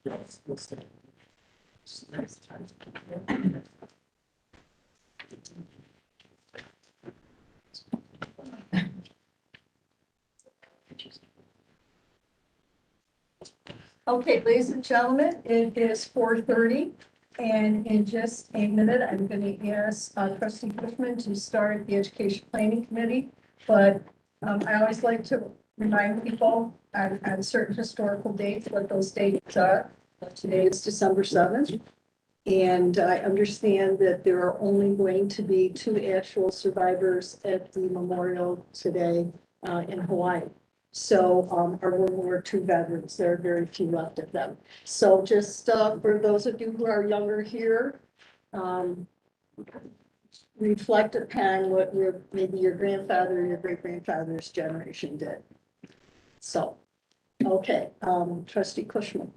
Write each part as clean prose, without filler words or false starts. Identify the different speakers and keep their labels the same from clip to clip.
Speaker 1: Okay, ladies and gentlemen, it is 4:30, and in just a minute, I'm going to ask Trustee Cushman to start the Education Planning Committee. But I always like to remind people on certain historical dates, what those dates are. Today is December 7th, and I understand that there are only going to be 2 actual survivors at the memorial today in Hawaii. So our World War II veterans, there are very few left of them. So just for those of you who are younger here, reflect upon what maybe your grandfather or your great-grandfather's generation did. So, okay, Trustee Cushman.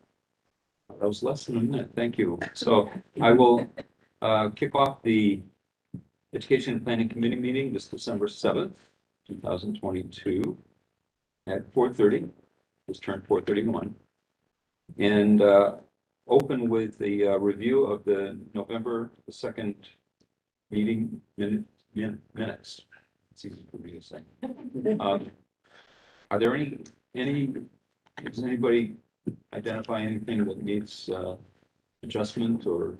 Speaker 2: That was less than a minute. Thank you. So I will kick off the Education and Planning Committee meeting this December 7th, 2022 at 4:30. Just turned 4:31. And open with the review of the November 2nd meeting minutes. It's easy for me to say. Are there any, does anybody identify anything that needs adjustment or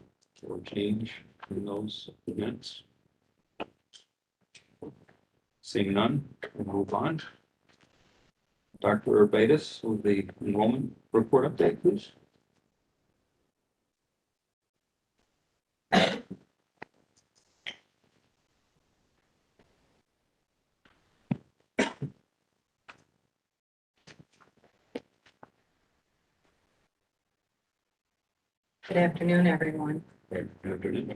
Speaker 2: change in those minutes? Seeing none, we'll move on. Dr. Urbatus with the enrollment report update, please.
Speaker 3: Good afternoon, everyone.
Speaker 2: Good afternoon.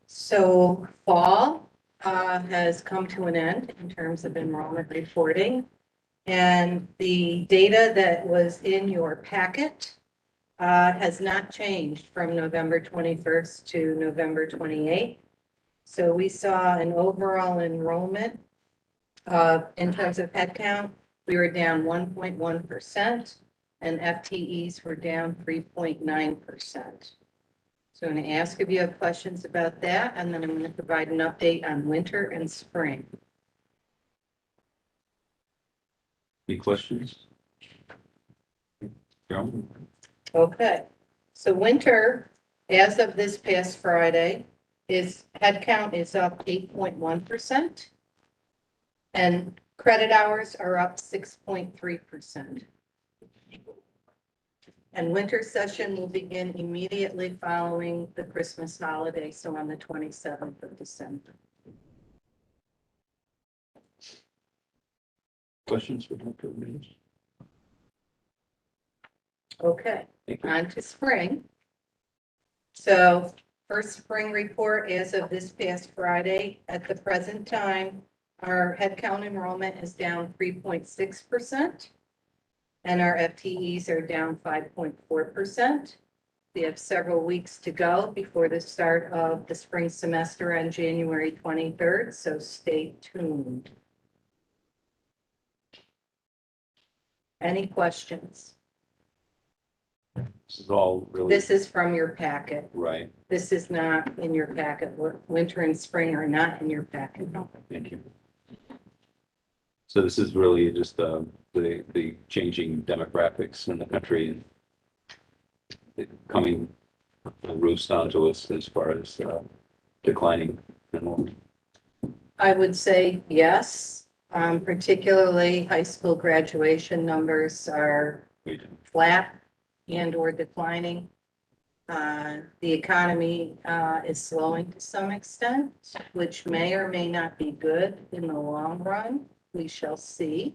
Speaker 3: So fall has come to an end in terms of enrollment reporting. And the data that was in your packet has not changed from November 21st to November 28th. So we saw an overall enrollment in terms of headcount, we were down 1.1%. And FTEs were down 3.9%. So I'm going to ask if you have questions about that, and then I'm going to provide an update on winter and spring.
Speaker 2: Any questions? Carol?
Speaker 3: Okay, so winter, as of this past Friday, headcount is up 8.1%, and credit hours are up 6.3%. And winter session will begin immediately following the Christmas holiday, so on the 27th of December.
Speaker 2: Questions for Dr. Urbatus?
Speaker 3: Okay,
Speaker 2: Thank you.
Speaker 3: on to spring. So first spring report as of this past Friday, at the present time, our headcount enrollment is down 3.6%. And our FTEs are down 5.4%. We have several weeks to go before the start of the spring semester on January 23rd, so stay tuned. Any questions?
Speaker 2: This is all really
Speaker 3: This is from your packet.
Speaker 2: right.
Speaker 3: This is not in your packet. Winter and spring are not in your packet.
Speaker 2: Thank you. So this is really just the changing demographics in the country coming roost onto us as far as declining enrollment.
Speaker 3: I would say yes, particularly high school graduation numbers are flat and or declining. The economy is slowing to some extent, which may or may not be good in the long run. We shall see.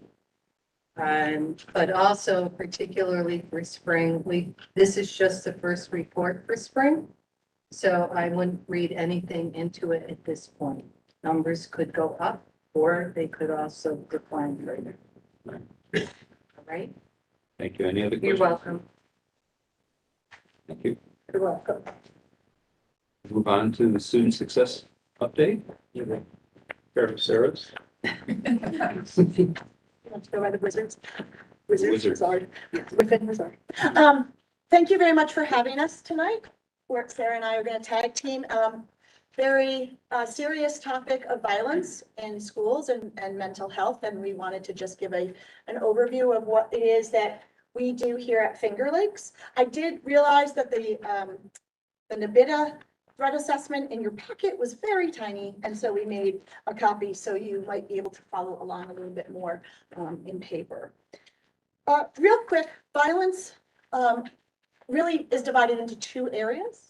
Speaker 3: But also particularly for spring, this is just the first report for spring. So I wouldn't read anything into it at this point. Numbers could go up or they could also decline further. All right.
Speaker 2: Thank you. Any other questions?
Speaker 3: You're welcome.
Speaker 2: Thank you.
Speaker 3: You're welcome.
Speaker 2: Move on to the student success update. Pair of Sarah's.
Speaker 1: Let's go by the Wizards.
Speaker 2: Wizards.
Speaker 1: Sorry. Within Wizard.
Speaker 4: thank you very much for having us tonight. Sarah and I are going to tag team. Very serious topic of violence in schools and mental health. And we wanted to just give an overview of what it is that we do here at Finger Lakes. I did realize that the NBITA threat assessment in your packet was very tiny. And so we made a copy so you might be able to follow along a little bit more in paper. Real quick, violence really is divided into two areas.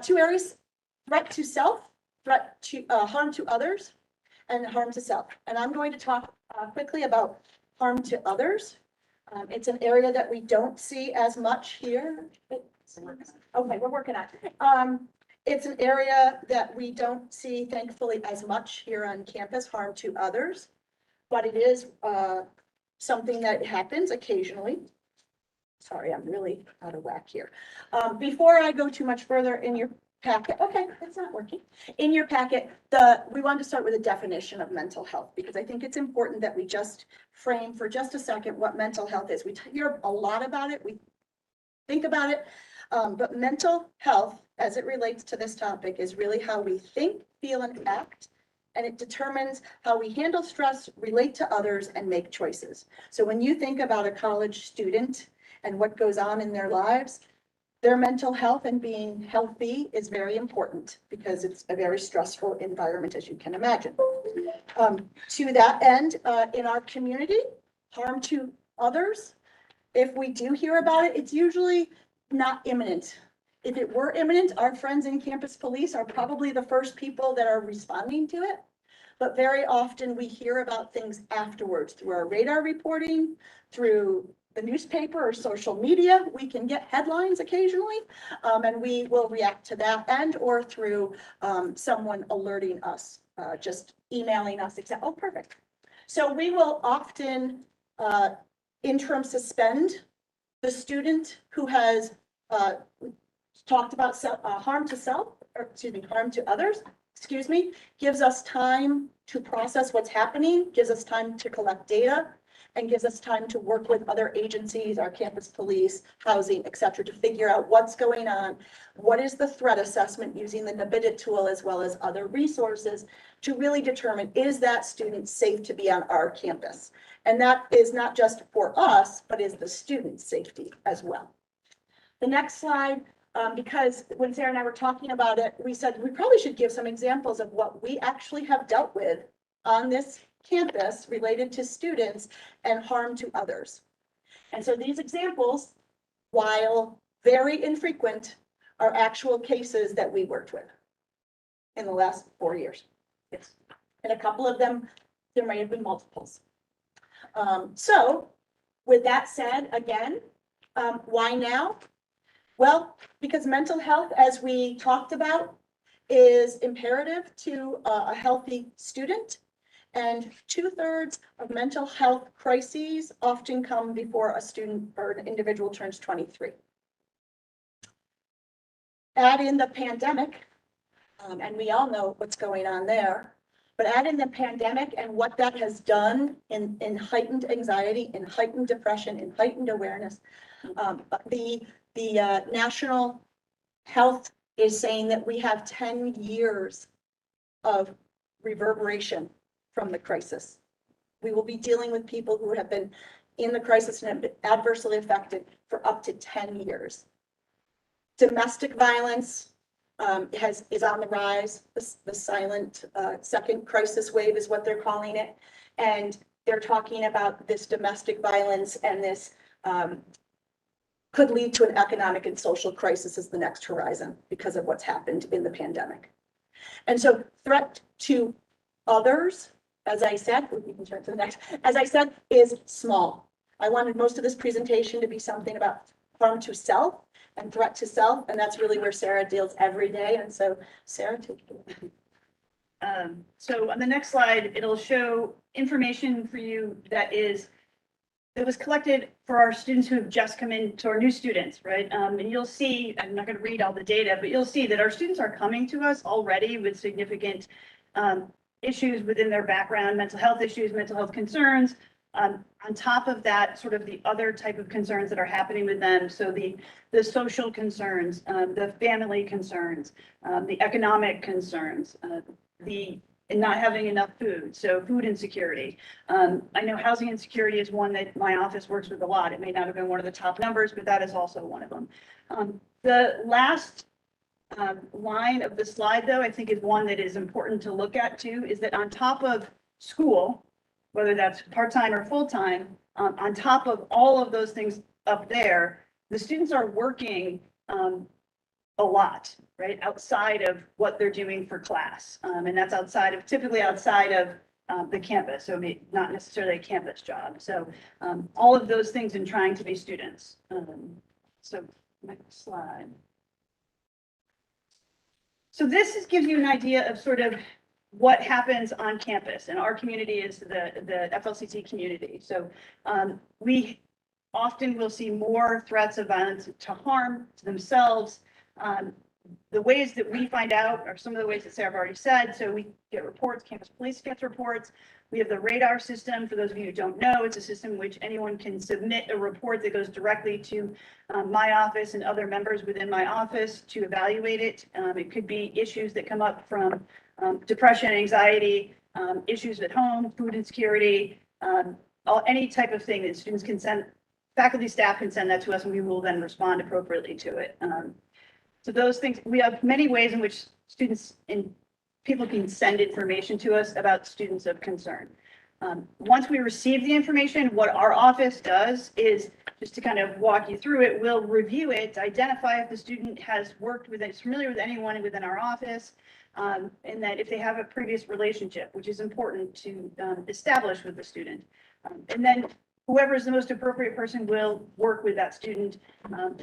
Speaker 4: Two areas: threat to self, threat to harm to others, and harm to self. And I'm going to talk quickly about harm to others. It's an area that we don't see as much here. Okay, we're working on it. It's an area that we don't see, thankfully, as much here on campus, harm to others, but it is something that happens occasionally. Sorry, I'm really out of whack here. Before I go too much further in your packet, okay, it's not working. In your packet, we wanted to start with a definition of mental health because I think it's important that we just frame for just a second what mental health is. We hear a lot about it, we think about it, but mental health as it relates to this topic is really how we think, feel, and act. And it determines how we handle stress, relate to others, and make choices. So when you think about a college student and what goes on in their lives, their mental health and being healthy is very important because it's a very stressful environment, as you can imagine. To that end, in our community, harm to others, if we do hear about it, it's usually not imminent. If it were imminent, our friends in campus police are probably the first people that are responding to it. But very often we hear about things afterwards through our radar reporting, through the newspaper or social media. We can get headlines occasionally, and we will react to that, and or through someone alerting us, just emailing us, etc. Oh, perfect. So we will often interim suspend the student who has talked about harm to self, or excuse me, harm to others, gives us time to process what's happening, gives us time to collect data, and gives us time to work with other agencies, our campus police, housing, et cetera, to figure out what's going on. What is the threat assessment using the NBITA tool as well as other resources to really determine, is that student safe to be on our campus? And that is not just for us, but is the student's safety as well. The next slide, because when Sarah and I were talking about it, we said we probably should give some examples of what we actually have dealt with on this campus related to students and harm to others. And so these examples, while very infrequent, are actual cases that we worked with in the last 4 years. Yes. And a couple of them, there may have been multiples. So with that said, again, why now? Well, because mental health, as we talked about, is imperative to a healthy student. And 2/3 of mental health crises often come before a student or an individual turns 23. Add in the pandemic, and we all know what's going on there, but add in the pandemic and what that has done in heightened anxiety, in heightened depression, in heightened awareness. The National Health is saying that we have 10 years of reverberation from the crisis. We will be dealing with people who have been in the crisis and have been adversely affected for up to 10 years. Domestic violence is on the rise. The silent second crisis wave is what they're calling it. And they're talking about this domestic violence and this could lead to an economic and social crisis as the next horizon because of what's happened in the pandemic. And so threat to others, as I said, we can turn to the next, as I said, is small. I wanted most of this presentation to be something about harm to self and threat to self, and that's really where Sarah deals every day. And so Sarah, take it away.
Speaker 5: So on the next slide, it'll show information for you that was collected for our students who have just come in, to our new students, right? And you'll see, I'm not going to read all the data, but you'll see that our students are coming to us already with significant issues within their background, mental health issues, mental health concerns, On top of that, sort of the other type of concerns that are happening with them. So the social concerns, the family concerns, the economic concerns, and not having enough food. So food insecurity. I know housing insecurity is one that my office works with a lot. It may not have been one of the top numbers, but that is also one of them. The last line of the slide, though, I think is one that is important to look at too, is that on top of school, whether that's part-time or full-time, on top of all of those things up there, the students are working a lot, right, outside of what they're doing for class. And that's typically outside of the campus, so not necessarily a campus job. So all of those things in trying to be students. So next slide. So this gives you an idea of sort of what happens on campus, and our community is the FLCT community. So we often will see more threats of violence to harm to themselves. The ways that we find out are some of the ways that Sarah already said. So we get reports, campus police gets reports. We have the radar system. For those of you who don't know, it's a system in which anyone can submit a report that goes directly to my office and other members within my office to evaluate it. It could be issues that come up from depression, anxiety, issues at home, food insecurity, any type of thing that students can send, faculty, staff can send that to us, and we will then respond appropriately to it. So those things, we have many ways in which students and people can send information to us about students of concern. Once we receive the information, what our office does is, just to kind of walk you through it, we'll review it, identify if the student has worked with it, is familiar with anyone within our office, and that if they have a previous relationship, which is important to establish with the student. And then whoever is the most appropriate person will work with that student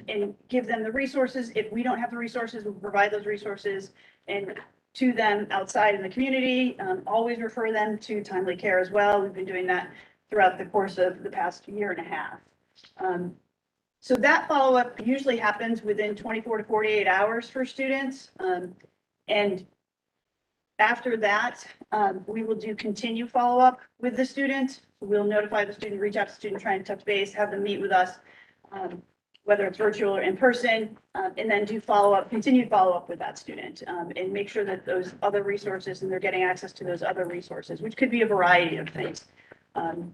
Speaker 5: and give them the resources. If we don't have the resources, we'll provide those resources and to them outside in the community. Always refer them to timely care as well. We've been doing that throughout the course of the past year and a half. So that follow-up usually happens within 24 to 48 hours for students. And after that, we will do continue follow-up with the student. We'll notify the student, reach out to the student, try and touch base, have them meet with us, whether it's virtual or in person, and then do follow-up, continued follow-up with that student, and make sure that those other resources, and they're getting access to those other resources, which could be a variety of things. And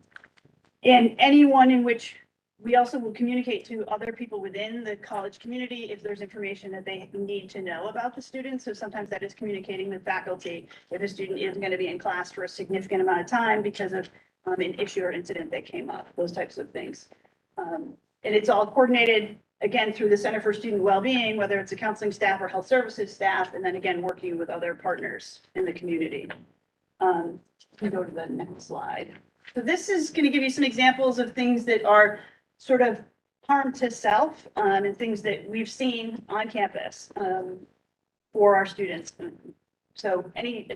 Speaker 5: anyone in which we also will communicate to other people within the college community if there's information that they need to know about the student. So sometimes that is communicating with faculty if a student isn't going to be in class for a significant amount of time because of an issue or incident that came up, those types of things. And it's all coordinated, again, through the Center for Student Wellbeing, whether it's a counseling staff or health services staff, and then again, working with other partners in the community. We go to the next slide. So this is going to give you some examples of things that are sort of harm to self and things that we've seen on campus for our students. So any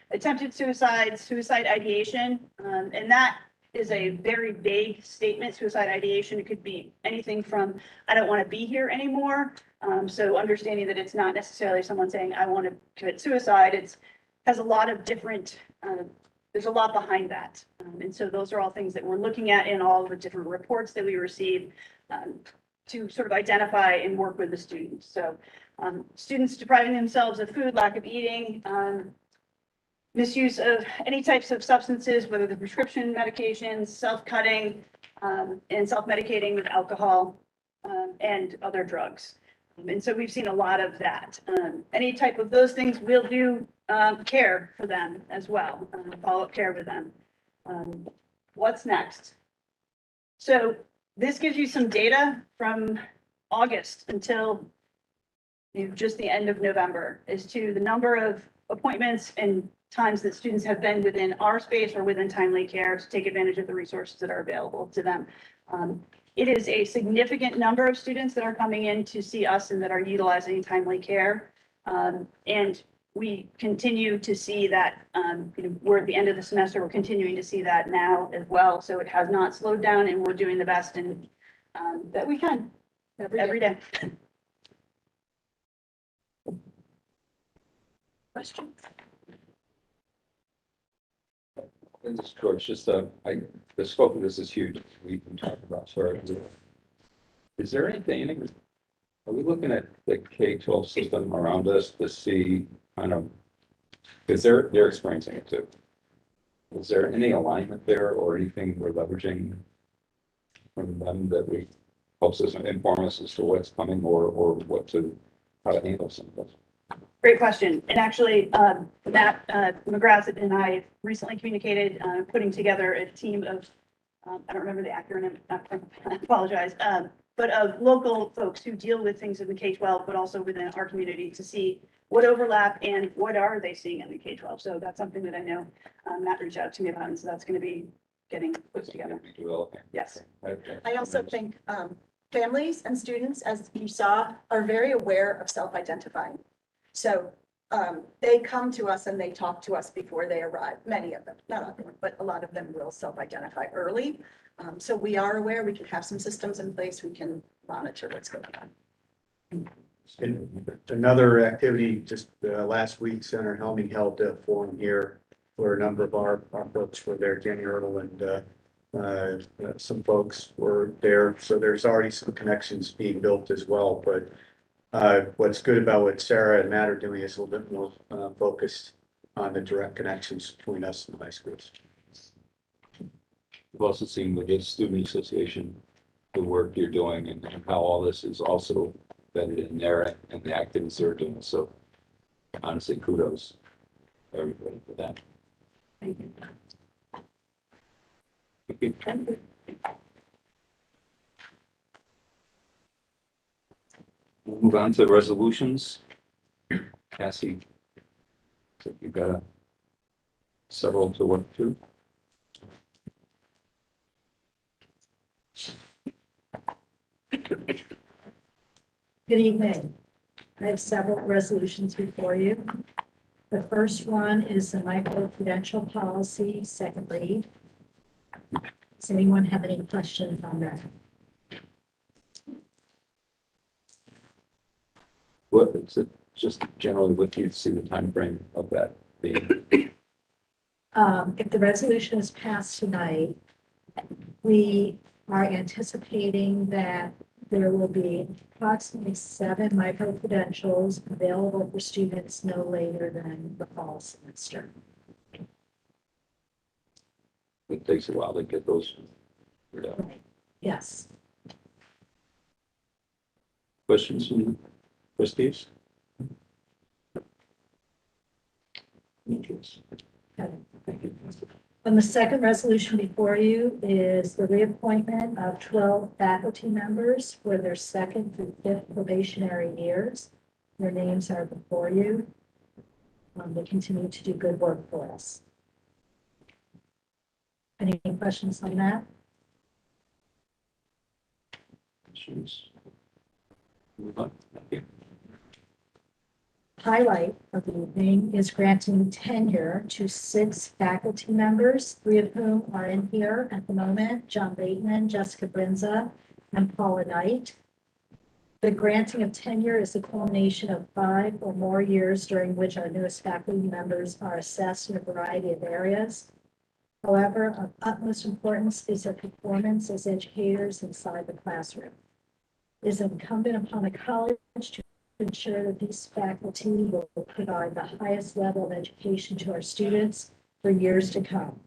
Speaker 5: attempted suicide, suicide ideation, and that is a very vague statement. Suicide ideation, it could be anything from, I don't want to be here anymore. So understanding that it's not necessarily someone saying, I want to commit suicide. It's has a lot of different, there's a lot behind that. And so those are all things that we're looking at in all the different reports that we receive to sort of identify and work with the students. So students depriving themselves of food, lack of eating, misuse of any types of substances, whether the prescription medications, self-cutting, and self-medicating with alcohol and other drugs. And so we've seen a lot of that. Any type of those things, we'll do care for them as well, follow-up care with them. What's next? So this gives you some data from August until just the end of November as to the number of appointments and times that students have been within our space or within timely care to take advantage of the resources that are available to them. It is a significant number of students that are coming in to see us and that are utilizing timely care. And we continue to see that, we're at the end of the semester, we're continuing to see that now as well. So it has not slowed down and we're doing the best and that we can every day.
Speaker 4: Question?
Speaker 2: This is George, just, the scope of this is huge. We can talk about, sorry. Is there anything, are we looking at the K-12 system around us to see kind of, because they're experiencing it too. Is there any alignment there or anything we're leveraging from them that we helps us inform us as to what's coming or what to, how to handle some of this?
Speaker 5: Great question. And actually, Matt McGrath and I recently communicated, putting together a team of, I don't remember the acronym, I apologize, but of local folks who deal with things in the K-12, but also within our community to see what overlap and what are they seeing in the K-12. So that's something that I know Matt reached out to me about, and so that's going to be getting put together.
Speaker 2: Developing.
Speaker 5: Yes.
Speaker 4: I also think families and students, as you saw, are very aware of self-identifying. So they come to us and they talk to us before they arrive. Many of them, not all of them, but a lot of them will self-identify early. So we are aware, we can have some systems in place, we can monitor what's going on.
Speaker 6: And another activity, just last week, Senator Helming held a forum here where a number of our folks were there, Jenny Ertl and some folks were there. So there's already some connections being built as well. But what's good about what Sarah and Matt are doing is a little bit more focused on the direct connections between us and the high schools.
Speaker 2: We've also seen with the student association, the work you're doing and how all this is also embedded in there and the activities they're doing. So honestly, kudos to everybody for that.
Speaker 5: Thank you.
Speaker 2: We'll move on to resolutions. Cassie, so you've got several to work through.
Speaker 7: Good evening. I have several resolutions before you. The first one is the micro-credential policy, second read. Does anyone have any questions on that?
Speaker 2: What is it, just generally what do you see the time frame of that being?
Speaker 7: If the resolution is passed tonight, we are anticipating that there will be approximately 7 micro-credentials available for students no later than the fall semester.
Speaker 2: It takes a while to get those.
Speaker 7: Yes.
Speaker 2: Questions from trustees?
Speaker 7: Okay.
Speaker 2: Thank you.
Speaker 7: And the second resolution before you is the reappointment of 12 faculty members for their second through fifth probationary years. Their names are before you. They continue to do good work for us. Any questions on that?
Speaker 2: Questions? Move on. Thank you.
Speaker 7: Highlight of the evening is granting tenure to 6 faculty members, 3 of whom are in here at the moment: John Bateman, Jessica Brinza, and Paula Knight. The granting of tenure is the culmination of 5 or more years during which our newest faculty members are assessed in a variety of areas. However, of utmost importance is their performance as educators inside the classroom. It is incumbent upon the college to ensure that these faculty will provide the highest level of education to our students for years to come.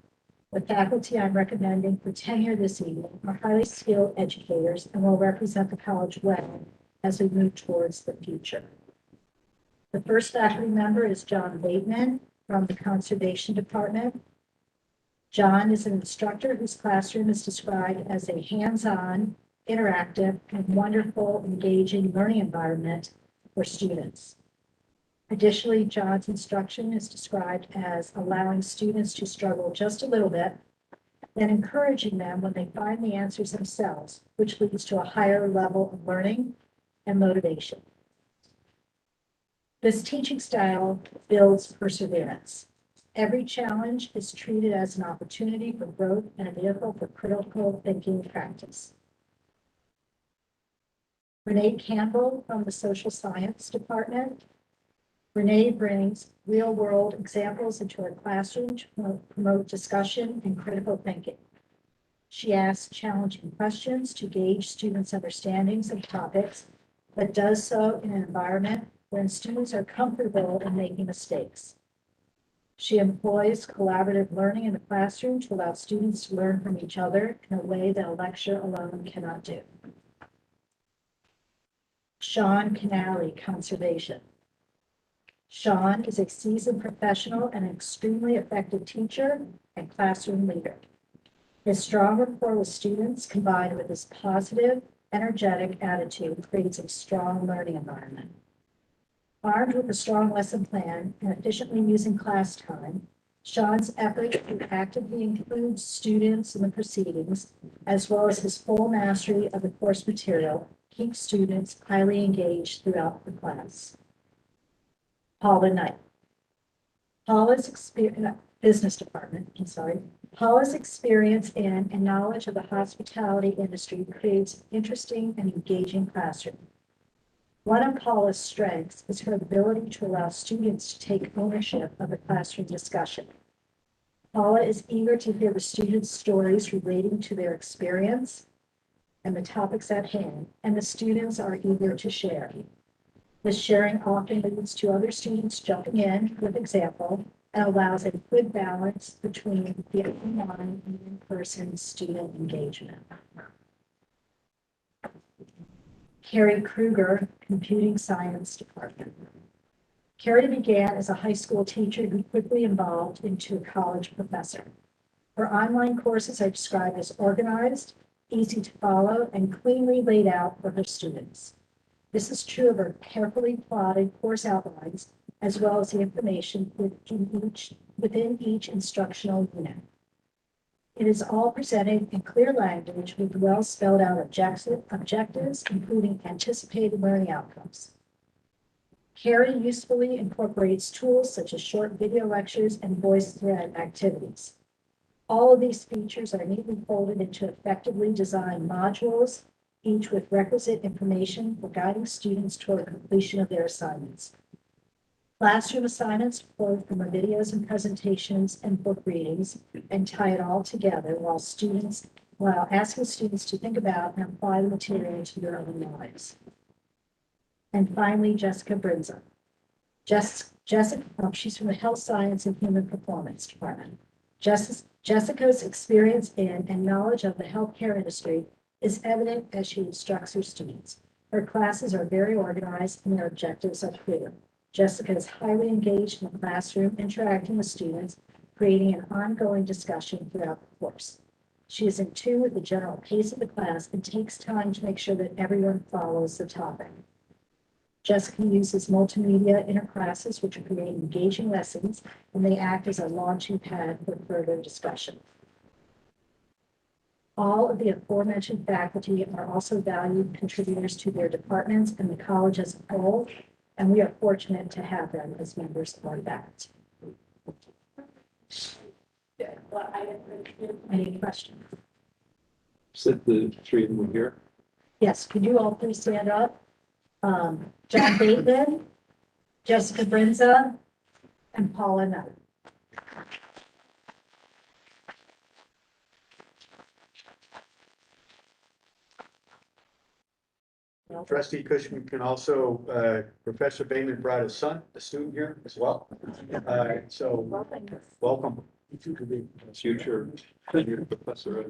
Speaker 7: The faculty I'm recommending for tenure this evening are highly skilled educators and will represent the college well as we move towards the future. The first faculty member is John Bateman from the Conservation Department. John is an instructor whose classroom is described as a hands-on, interactive, and wonderful, engaging learning environment for students. Additionally, John's instruction is described as allowing students to struggle just a little bit, then encouraging them when they find the answers themselves, which leads to a higher level of learning and motivation. This teaching style builds perseverance. Every challenge is treated as an opportunity for growth and a vehicle for critical thinking practice. Renee Campbell from the Social Science Department. Renee brings real-world examples into her classroom to promote discussion and critical thinking. She asks challenging questions to gauge students' understandings of topics, but does so in an environment where students are comfortable in making mistakes. She employs collaborative learning in the classroom to allow students to learn from each other in a way that a lecture alone cannot do. Sean Canali, Conservation. Sean is a seasoned professional and an extremely effective teacher and classroom leader. His strong rapport with students combined with his positive, energetic attitude creates a strong learning environment. Armed with a strong lesson plan and efficiently using class time, Sean's effort to actively include students in the proceedings, as well as his full mastery of the course material, keeps students highly engaged throughout the class. Paula Knight. Paula's business department, Paula's experience in and knowledge of the hospitality industry creates an interesting and engaging classroom. One of Paula's strengths is her ability to allow students to take ownership of the classroom discussion. Paula is eager to hear the students' stories relating to their experience and the topics at hand, and the students are eager to share. This sharing often leads to other students jumping in with example and allows a good balance between the online and in-person student engagement. Carrie Kruger, Computing Science Department. Carrie began as a high school teacher who quickly evolved into a college professor. Her online courses are described as organized, easy to follow, and cleanly laid out for her students. This is true of her carefully plotted course outlines, as well as the information within each instructional unit. It is all presented in clear language with well spelled out objectives, including anticipated learning outcomes. Carrie usefully incorporates tools such as short video lectures and voice thread activities. All of these features are neatly folded into effectively designed modules, each with requisite information for guiding students toward completion of their assignments. Classroom assignments flow from the videos and presentations and book readings and tie it all together while asking students to think about and apply the material to their own lives. And finally, Jessica Brinza. Jessica, she's from the Health Science and Human Performance Department. Jessica's experience in and knowledge of the healthcare industry is evident as she instructs her students. Her classes are very organized and their objectives are clear. Jessica is highly engaged in the classroom, interacting with students, creating an ongoing discussion throughout the course. She is in tune with the general pace of the class and takes time to make sure that everyone follows the topic. Jessica uses multimedia in her classes, which create engaging lessons, and they act as a launching pad for further discussion. All of the aforementioned faculty are also valued contributors to their departments and the college as a whole, and we are fortunate to have them as members of our faculty. Any questions?
Speaker 2: Sit the three of them here.
Speaker 7: Yes, could you all please stand up? John Bateman, Jessica Brinza, and Paula Knight.
Speaker 6: Trustee Cushman can also, Professor Bateman brought his son, a student here as well. So welcome.
Speaker 2: Future professor.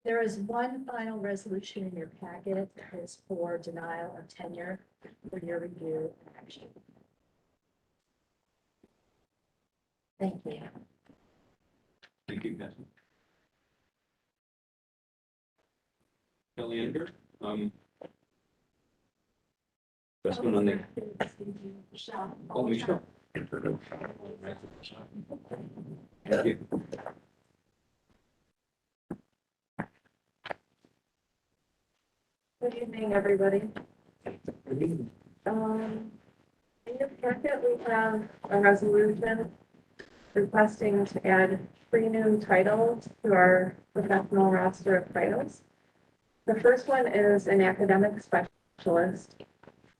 Speaker 7: There is one final resolution in your packet that is for denial of tenure for your review and action. Thank you.
Speaker 2: Thank you, guys. Kelly Anger, investment on the, oh, Michelle. Thank you.
Speaker 8: Good evening, everybody. In your packet, we have a resolution requesting to add 3 new titles to our professional roster of titles. The first one is an academic specialist. specialist.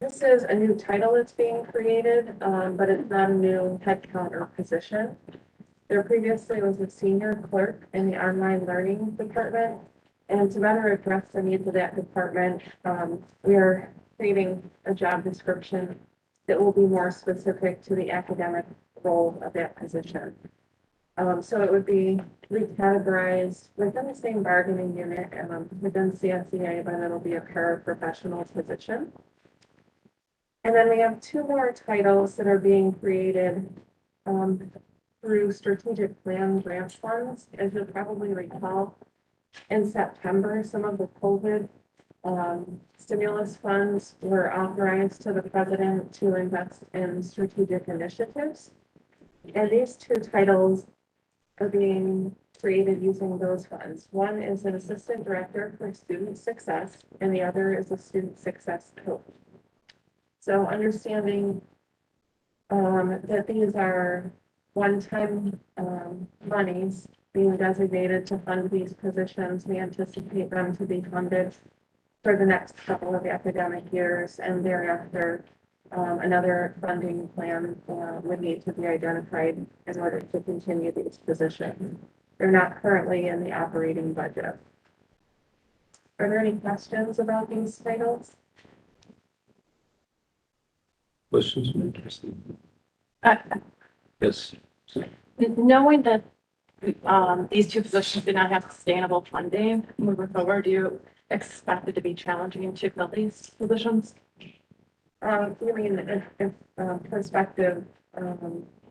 Speaker 8: This is a new title that's being created, but it's not a new headcount or position. There previously was a senior clerk in the online learning department. And to better address the needs of that department, we are creating a job description that will be more specific to the academic role of that position. So it would be recategorized within the same bargaining unit, within CSEA, but it'll be a paraprofessional position. And then we have two more titles that are being created, through strategic plan grant funds. As you'll probably recall, in September, some of the COVID stimulus funds were authorized to the president to invest in strategic initiatives. And these two titles are being created using those funds. One is an assistant director for student success, and the other is a student success coach. So understanding that these are one-time monies being designated to fund these positions, we anticipate them to be funded for the next couple of academic years, and thereafter, another funding plan would need to be identified in order to continue these positions. They're not currently in the operating budget. Are there any questions about these titles?
Speaker 2: Questions from Trustee? Yes.
Speaker 9: Knowing that these two positions do not have sustainable funding moving forward, do you expect it to be challenging to fill these positions?
Speaker 8: You mean if prospective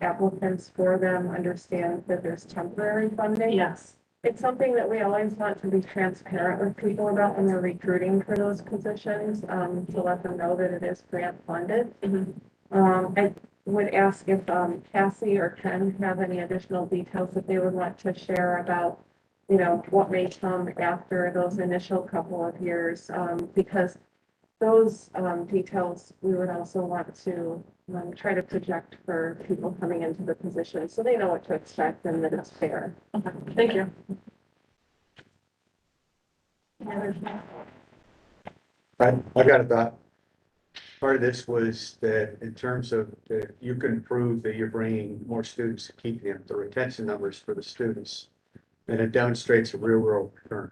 Speaker 8: applicants for them understand that there's temporary funding?
Speaker 9: Yes.
Speaker 8: It's something that we always want to be transparent with people about when they're recruiting for those positions, to let them know that it is grant funded. I would ask if Cassie or Ken have any additional details that they would want to share about, you know, what may come after those initial couple of years, because those details we would also want to try to project for people coming into the position so they know what to expect and that it's fair.
Speaker 9: Okay, thank you.
Speaker 6: I got a thought. Part of this was that in terms of that you can prove that you're bringing more students to keep them, the retention numbers for the students. And it demonstrates a real world return.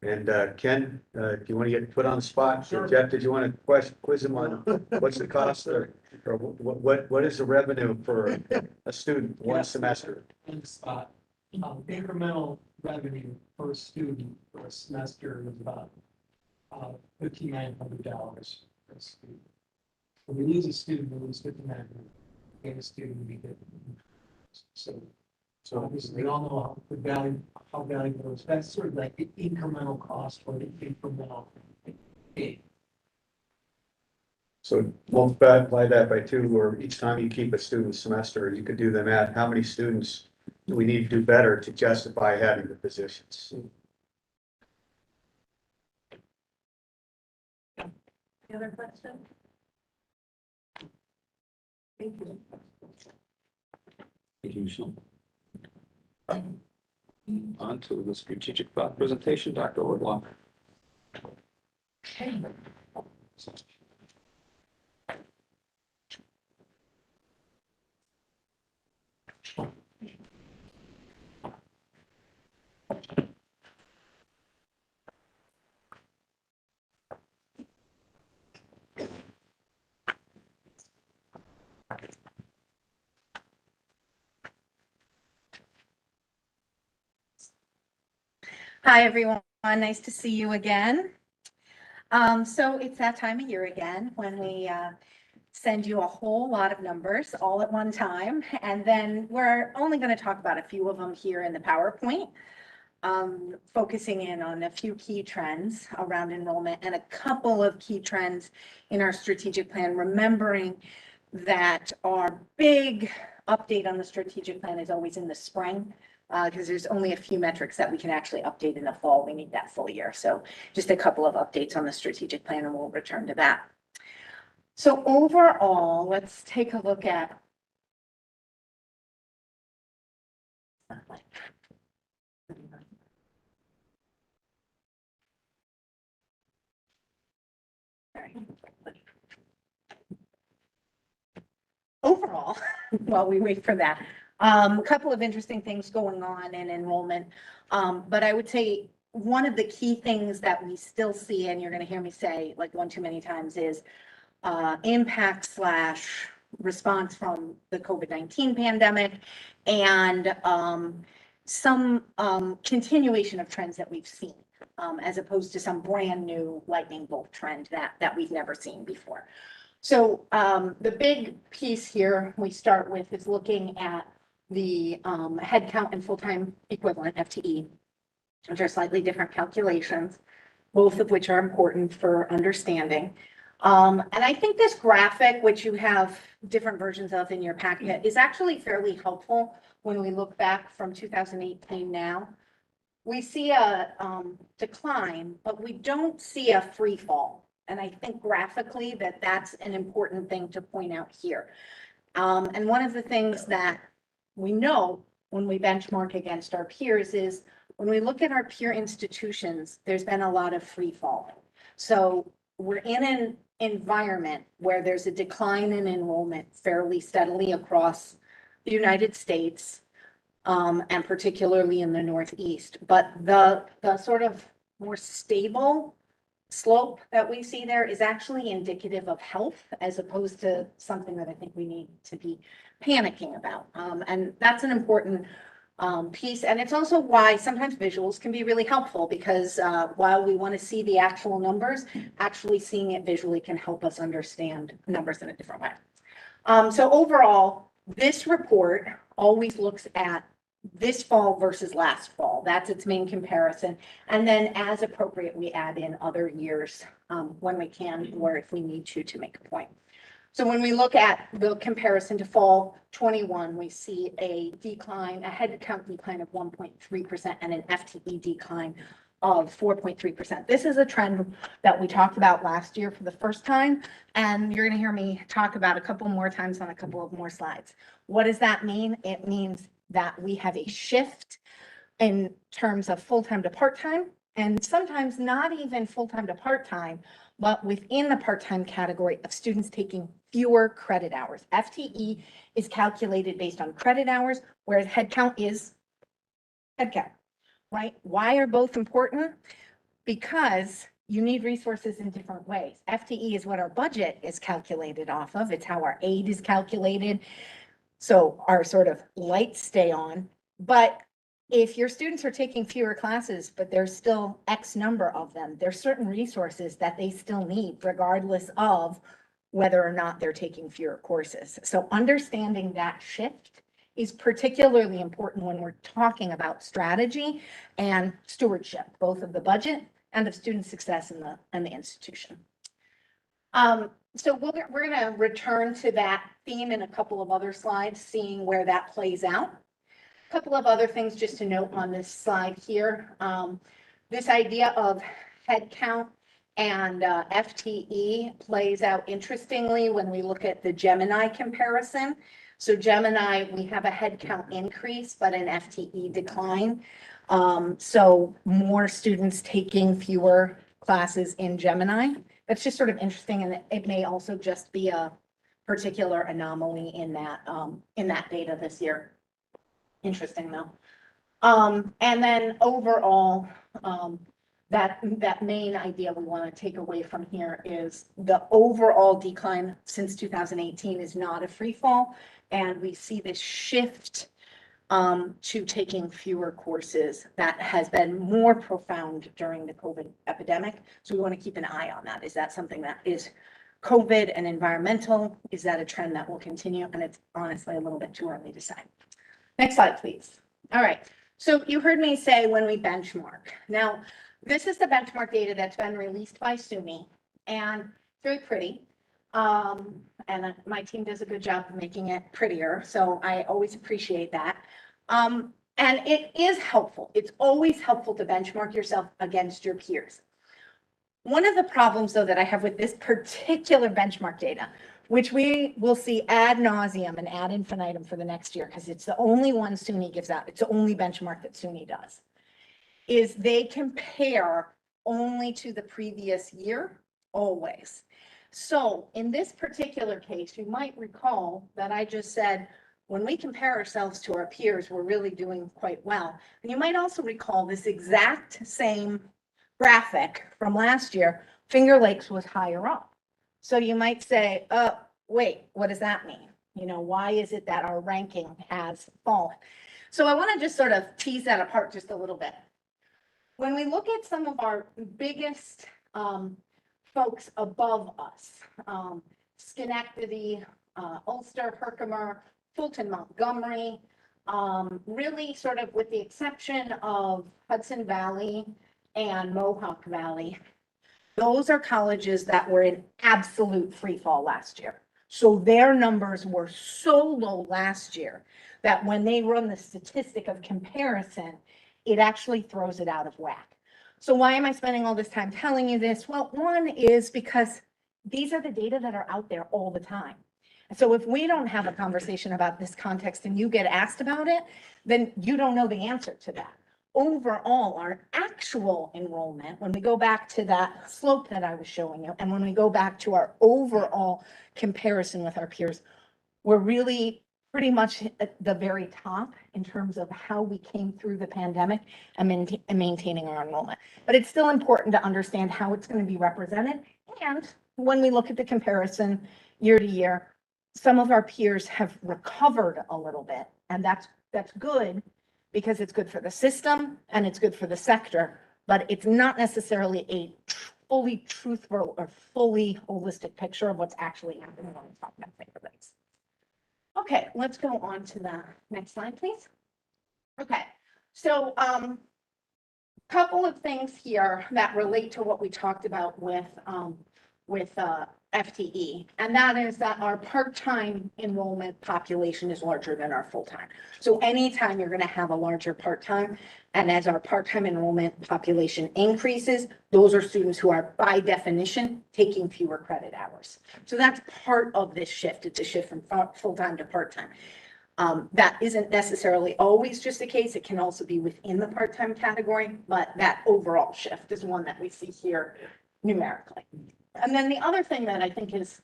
Speaker 6: And Ken, do you want to get put on the spot?
Speaker 10: Sure.
Speaker 6: Jeff, did you want to quiz him on what's the cost or what is the revenue for a student one
Speaker 10: Yes.
Speaker 6: semester?
Speaker 10: On the spot. Incremental revenue per student for a semester is about $5,900 per student. When we lose a student, we lose $5,900. Gain a student, we get. So obviously we all know how valuable it is. That's sort of like the incremental cost or the incremental gain.
Speaker 6: So multiply that by 2, or each time you keep a student semester, you could do the math. How many students do we need to do better to justify having the positions?
Speaker 8: Any other questions? Thank you.
Speaker 2: Thank you, Michelle. On to the strategic thought presentation, Dr. Orloff.
Speaker 7: Okay.
Speaker 3: Hi, everyone. Nice to see you again. So it's that time of year again when we send you a whole lot of numbers all at one time. And then we're only going to talk about a few of them here in the PowerPoint, focusing in on a few key trends around enrollment and a couple of key trends in our strategic plan, remembering that our big update on the strategic plan is always in the spring. Because there's only a few metrics that we can actually update in the fall. We need that full year. So just a couple of updates on the strategic plan and we'll return to that. So overall, let's take a look at.
Speaker 11: overall, while we wait for that, a couple of interesting things going on in enrollment. But I would say one of the key things that we still see, and you're gonna hear me say like one too many times, is impact slash response from the COVID-19 pandemic and some continuation of trends that we've seen, as opposed to some brand new lightning bolt trend that we've never seen before. So the big piece here we start with is looking at the headcount and full-time equivalent, FTE, which are slightly different calculations, both of which are important for understanding. And I think this graphic, which you have different versions of in your packet, is actually fairly helpful when we look back from 2018 now. We see a decline, but we don't see a free fall. And I think graphically that's an important thing to point out here. And one of the things that we know when we benchmark against our peers is when we look at our peer institutions, there's been a lot of free falling. So we're in an environment where there's a decline in enrollment fairly steadily across the United States, and particularly in the Northeast. But the sort of more stable slope that we see there is actually indicative of health as opposed to something that I think we need to be panicking about. And that's an important piece. And it's also why sometimes visuals can be really helpful, because while we want to see the actual numbers, actually seeing it visually can help us understand numbers in a different way. So overall, this report always looks at this fall versus last fall. That's its main comparison. And then as appropriate, we add in other years when we can, or if we need to make a point. So when we look at the comparison to fall 21, we see a decline, a headcount decline of 1.3% and an FTE decline of 4.3%. This is a trend that we talked about last year for the first time, and you're going to hear me talk about a couple more times on a couple of more slides. What does that mean? It means that we have a shift in terms of full-time to part-time, and sometimes not even full-time to part-time, but within the part-time category of students taking fewer credit hours. FTE is calculated based on credit hours, whereas headcount is headcount, right? Why are both important? Because you need resources in different ways. FTE is what our budget is calculated off of. It's how our aid is calculated. So our sort of lights stay on. But if your students are taking fewer classes, but there's still X number of them, there's certain resources that they still need regardless of whether or not they're taking fewer courses. So understanding that shift is particularly important when we're talking about strategy and stewardship, both of the budget and of student success in the institution. So we're going to return to that theme in a couple of other slides, seeing where that plays out. A couple of other things just to note on this slide here. This idea of headcount and FTE plays out interestingly when we look at the Gemini comparison. So Gemini, we have a headcount increase, but an FTE decline. So more students taking fewer classes in Gemini. That's just sort of interesting, and it may also just be a particular anomaly in that data this year. Interesting though. And then overall, that main idea we want to take away from here is the overall decline since 2018 is not a free fall, and we see this shift to taking fewer courses that has been more profound during the COVID epidemic. So we want to keep an eye on that. Is that something that is COVID and environmental? Is that a trend that will continue? And it's honestly a little bit too early to say. Next slide, please. All right. So you heard me say when we benchmark. Now, this is the benchmark data that's been released by SUNY, and very pretty. And my team does a good job of making it prettier, so I always appreciate that. And it is helpful. It's always helpful to benchmark yourself against your peers. One of the problems, though, that I have with this particular benchmark data, which we will see ad nauseum and ad infinitum for the next year, because it's the only one SUNY gives out. It's the only benchmark that SUNY does, is they compare only to the previous year, always. So in this particular case, you might recall that I just said, when we compare ourselves to our peers, we're really doing quite well. And you might also recall this exact same graphic from last year, Finger Lakes was higher up. So you might say, wait, what does that mean? You know, why is it that our ranking has fallen? So I want to just sort of tease that apart just a little bit. When we look at some of our biggest folks above us, Schenectady, Ulster, Herkimer, Fulton, Montgomery, really sort of with the exception of Hudson Valley and Mohawk Valley, those are colleges that were in absolute free fall last year. So their numbers were so low last year that when they run the statistic of comparison, it actually throws it out of whack. So why am I spending all this time telling you this? Well, one is because these are the data that are out there all the time. So if we don't have a conversation about this context and you get asked about it, then you don't know the answer to that. Overall, our actual enrollment, when we go back to that slope that I was showing you, and when we go back to our overall comparison with our peers, we're really pretty much at the very top in terms of how we came through the pandemic and maintaining our enrollment. But it's still important to understand how it's going to be represented. And when we look at the comparison year to year, some of our peers have recovered a little bit, and that's good because it's good for the system and it's good for the sector, but it's not necessarily a fully truthful or fully holistic picture of what's actually happening when we talk about Finger Lakes. Okay, let's go on to the next slide, please. Okay, so couple of things here that relate to what we talked about with FTE, and that is that our part-time enrollment population is larger than our full-time. So anytime you're going to have a larger part-time, and as our part-time enrollment population increases, those are students who are by definition taking fewer credit hours. So that's part of this shift. It's a shift from full-time to part-time. That isn't necessarily always just the case. It can also be within the part-time category, but that overall shift is one that we see here numerically. And then the other thing that I think is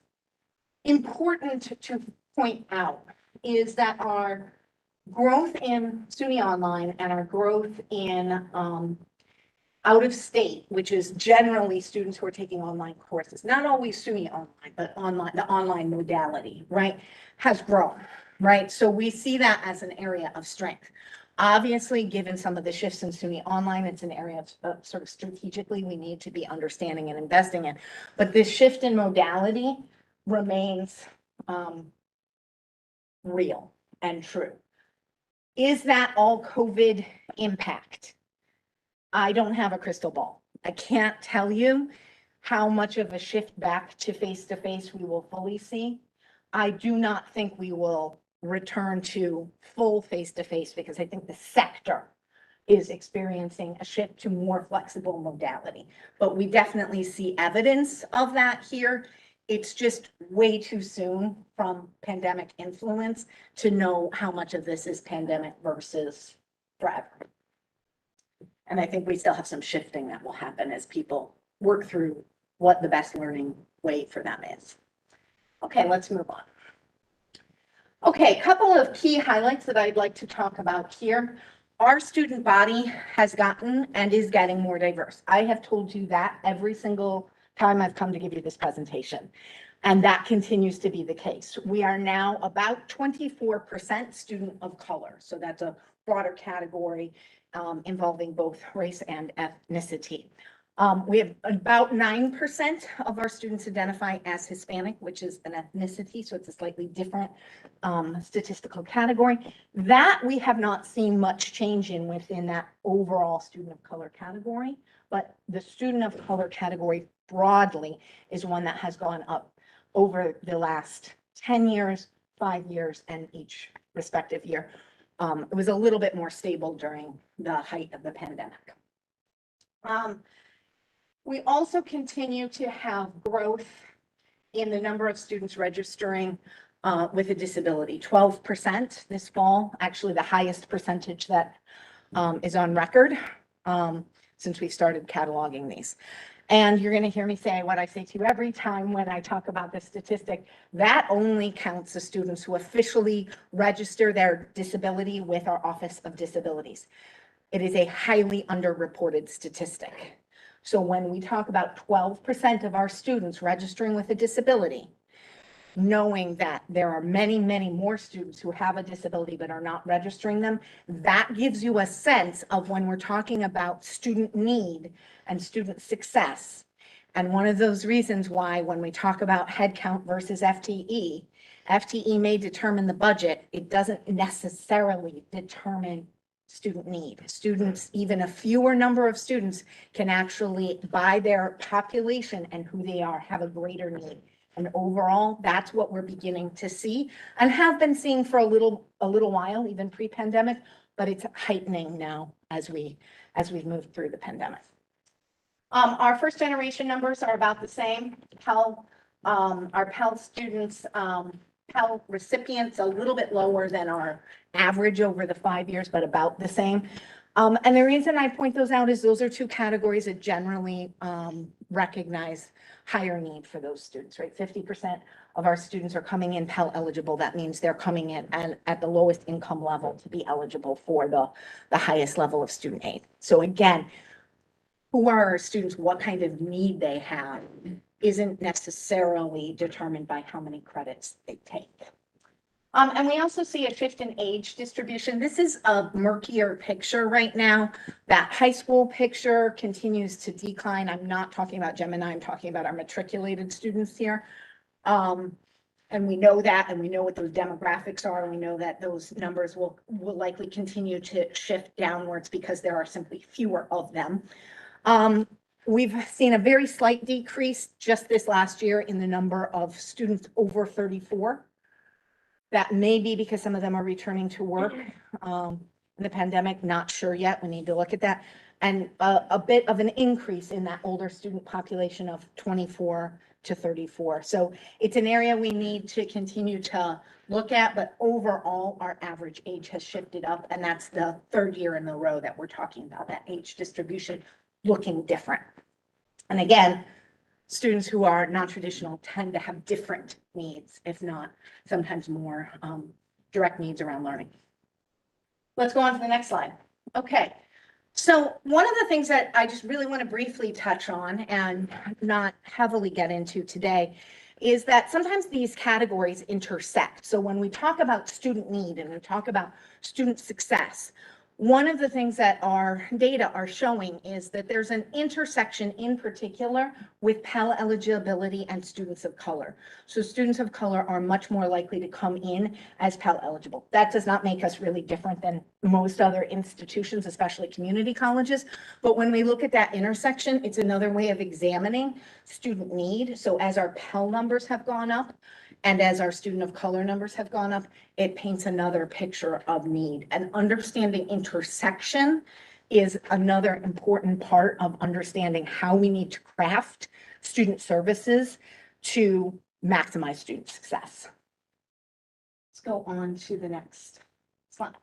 Speaker 11: important to point out is that our growth in SUNY Online and our growth in out of state, which is generally students who are taking online courses, not always SUNY Online, but online, the online modality, right, has grown, right? So we see that as an area of strength. Obviously, given some of the shifts in SUNY Online, it's an area of sort of strategically we need to be understanding and investing in. But this shift in modality remains real and true. Is that all COVID impact? I don't have a crystal ball. I can't tell you how much of a shift back to face-to-face we will fully see. I do not think we will return to full face-to-face because I think the sector is experiencing a shift to more flexible modality. But we definitely see evidence of that here. It's just way too soon from pandemic influence to know how much of this is pandemic versus forever. And I think we still have some shifting that will happen as people work through what the best learning way for them is. Okay, let's move on. Okay, a couple of key highlights that I'd like to talk about here. Our student body has gotten and is getting more diverse. I have told you that every single time I've come to give you this presentation, and that continues to be the case. We are now about 24% student of color, so that's a broader category involving both race and ethnicity. We have about 9% of our students identify as Hispanic, which is an ethnicity, so it's a slightly different statistical category. That we have not seen much change in within that overall student of color category, but the student of color category broadly is one that has gone up over the last 10 years, 5 years, and each respective year. It was a little bit more stable during the height of the pandemic. We also continue to have growth in the number of students registering with a disability, 12% this fall, actually the highest percentage that is on record since we started cataloging these. And you're going to hear me say what I say to you every time when I talk about this statistic. That only counts the students who officially register their disability with our Office of Disabilities. It is a highly underreported statistic. So when we talk about 12% of our students registering with a disability, knowing that there are many, many more students who have a disability but are not registering them, that gives you a sense of when we're talking about student need and student success. And one of those reasons why when we talk about headcount versus FTE, FTE may determine the budget, it doesn't necessarily determine student need. Students, even a fewer number of students can actually, by their population and who they are, have a greater need. And overall, that's what we're beginning to see and have been seeing for a little while, even pre-pandemic, but it's heightening now as we've moved through the pandemic. Our first generation numbers are about the same. Our Pell students, Pell recipients, a little bit lower than our average over the 5 years, but about the same. And the reason I point those out is those are two categories that generally recognize higher need for those students, right? 50% of our students are coming in Pell eligible. That means they're coming in and at the lowest income level to be eligible for the highest level of student aid. So again, who are our students, what kind of need they have isn't necessarily determined by how many credits they take. And we also see a shift in age distribution. This is a murkier picture right now. That high school picture continues to decline. I'm not talking about Gemini, I'm talking about our matriculated students here. And we know that, and we know what those demographics are, and we know that those numbers will likely continue to shift downwards because there are simply fewer of them. We've seen a very slight decrease just this last year in the number of students over 34. That may be because some of them are returning to work in the pandemic, not sure yet. We need to look at that. And a bit of an increase in that older student population of 24 to 34. So it's an area we need to continue to look at, but overall, our average age has shifted up, and that's the third year in a row that we're talking about that age distribution looking different. And again, students who are non-traditional tend to have different needs, if not sometimes more direct needs around learning. Let's go on to the next slide. Okay, so one of the things that I just really want to briefly touch on and not heavily get into today is that sometimes these categories intersect. So when we talk about student need and we talk about student success, one of the things that our data are showing is that there's an intersection in particular with Pell eligibility and students of color. So students of color are much more likely to come in as Pell eligible. That does not make us really different than most other institutions, especially community colleges. But when we look at that intersection, it's another way of examining student need. So as our Pell numbers have gone up, and as our student of color numbers have gone up, it paints another picture of need. And understanding intersection is another important part of understanding how we need to craft student services to maximize student success. Let's go on to the next slide.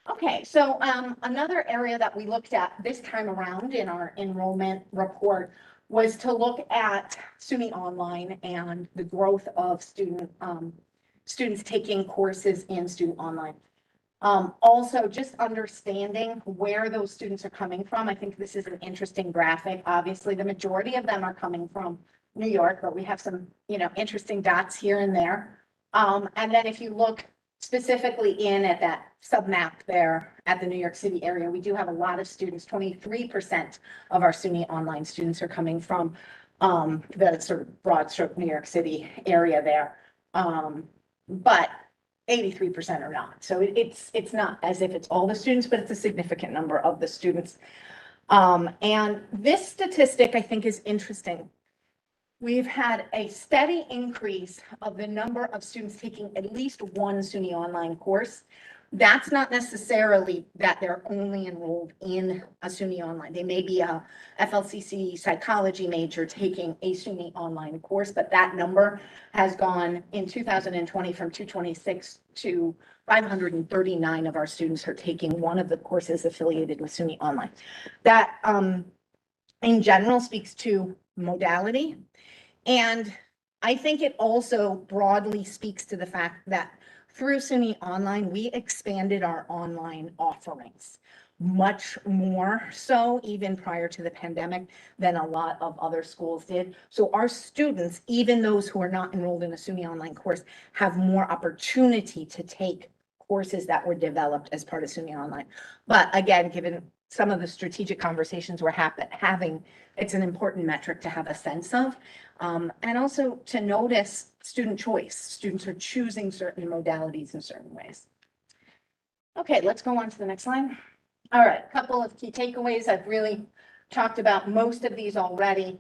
Speaker 11: Okay, so another area that we looked at this time around in our enrollment report was to look at SUNY Online and the growth of students taking courses in Student Online. Also, just understanding where those students are coming from. I think this is an interesting graphic. Obviously, the majority of them are coming from New York, but we have some, interesting dots here and there. And then if you look specifically in at that submap there at the New York City area, we do have a lot of students. 23% of our SUNY Online students are coming from the sort of broad stroke New York City area there. But 83% are not. So it's not as if it's all the students, but it's a significant number of the students. And this statistic I think is interesting. We've had a steady increase of the number of students taking at least one SUNY Online course. That's not necessarily that they're only enrolled in a SUNY Online. They may be a FLCC psychology major taking a SUNY Online course, but that number has gone in 2020 from 226 to 539 of our students are taking one of the courses affiliated with SUNY Online. That in general speaks to modality. And I think it also broadly speaks to the fact that through SUNY Online, we expanded our online offerings much more so even prior to the pandemic than a lot of other schools did. So our students, even those who are not enrolled in a SUNY Online course, have more opportunity to take courses that were developed as part of SUNY Online. But again, given some of the strategic conversations we're having, it's an important metric to have a sense of. And also to notice student choice. Students are choosing certain modalities in certain ways. Okay, let's go on to the next slide. All right, a couple of key takeaways. I've really talked about most of these already.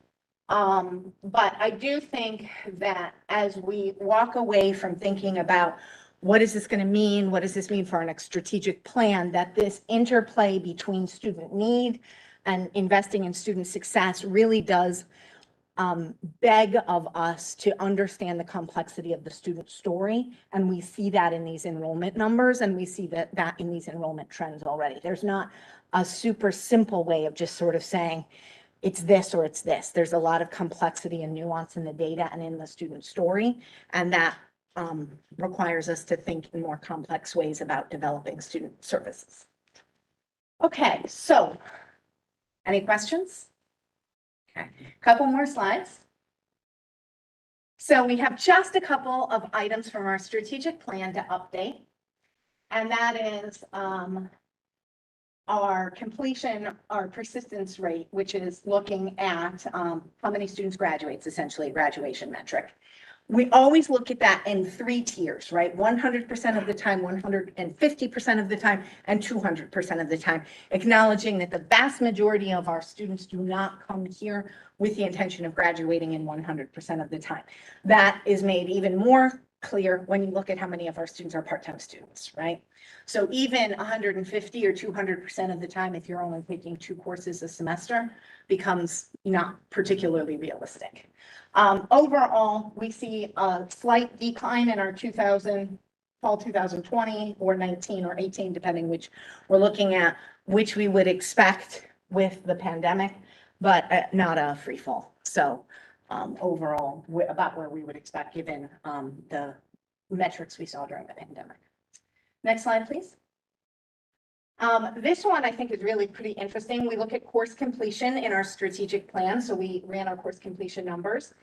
Speaker 11: But I do think that as we walk away from thinking about what is this going to mean, what does this mean for our next strategic plan, that this interplay between student need and investing in student success really does beg of us to understand the complexity of the student story. And we see that in these enrollment numbers, and we see that in these enrollment trends already. There's not a super simple way of just sort of saying it's this or it's this. There's a lot of complexity and nuance in the data and in the student story. And that requires us to think in more complex ways about developing student services. Okay, so any questions? Okay, couple more slides. So we have just a couple of items from our strategic plan to update. And that is our completion, our persistence rate, which is looking at how many students graduates, essentially a graduation metric. We always look at that in 3 tiers, right? 100% of the time, 150% of the time, and 200% of the time, acknowledging that the vast majority of our students do not come here with the intention of graduating in 100% of the time. That is made even more clear when you look at how many of our students are part-time students, right? So even 150 or 200% of the time, if you're only taking 2 courses a semester, becomes not particularly realistic. Overall, we see a slight decline in our fall 2020 or 19 or 18, depending which we're looking at, which we would expect with the pandemic, but not a free fall. So overall, about where we would expect given the metrics we saw during the pandemic. Next slide, please. This one I think is really pretty interesting. We look at course completion in our strategic plan. So we ran our course completion numbers.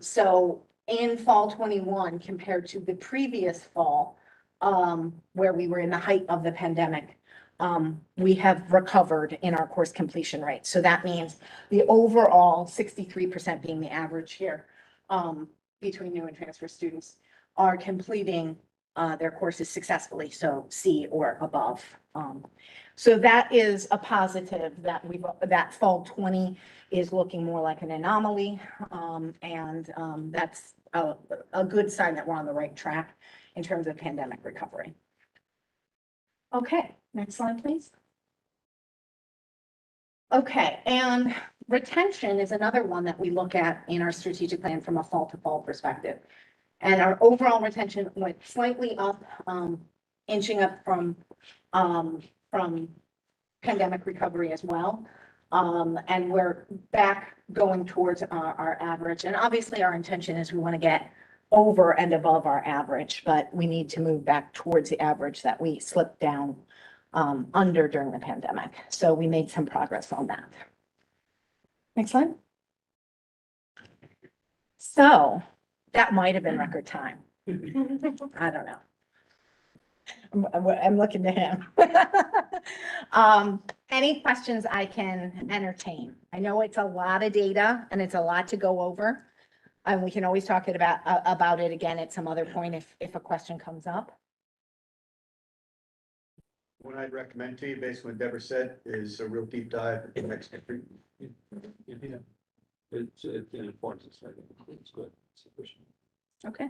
Speaker 11: So in fall 21 compared to the previous fall, where we were in the height of the pandemic, we have recovered in our course completion rate. So that means the overall 63% being the average here between new and transfer students are completing their courses successfully, so C or above. So that is a positive that fall 20 is looking more like an anomaly. That's a good sign that we're on the right track in terms of pandemic recovery. Okay, next slide, please. Okay, and retention is another one that we look at in our strategic plan from a fall to fall perspective. And our overall retention went slightly up, inching up from pandemic recovery as well. And we're back going towards our average. And obviously our intention is we want to get over and above our average, but we need to move back towards the average that we slipped down under during the pandemic. So we made some progress on that. Next slide. So that might have been record time. I don't know. I'm looking to him. Any questions I can entertain? I know it's a lot of data and it's a lot to go over. And we can always talk about it again at some other point if a question comes up.
Speaker 6: What I'd recommend to you, based on what Deborah said, is a real deep dive into next.
Speaker 2: Yeah. It's important. It's good. It's sufficient.
Speaker 11: Okay.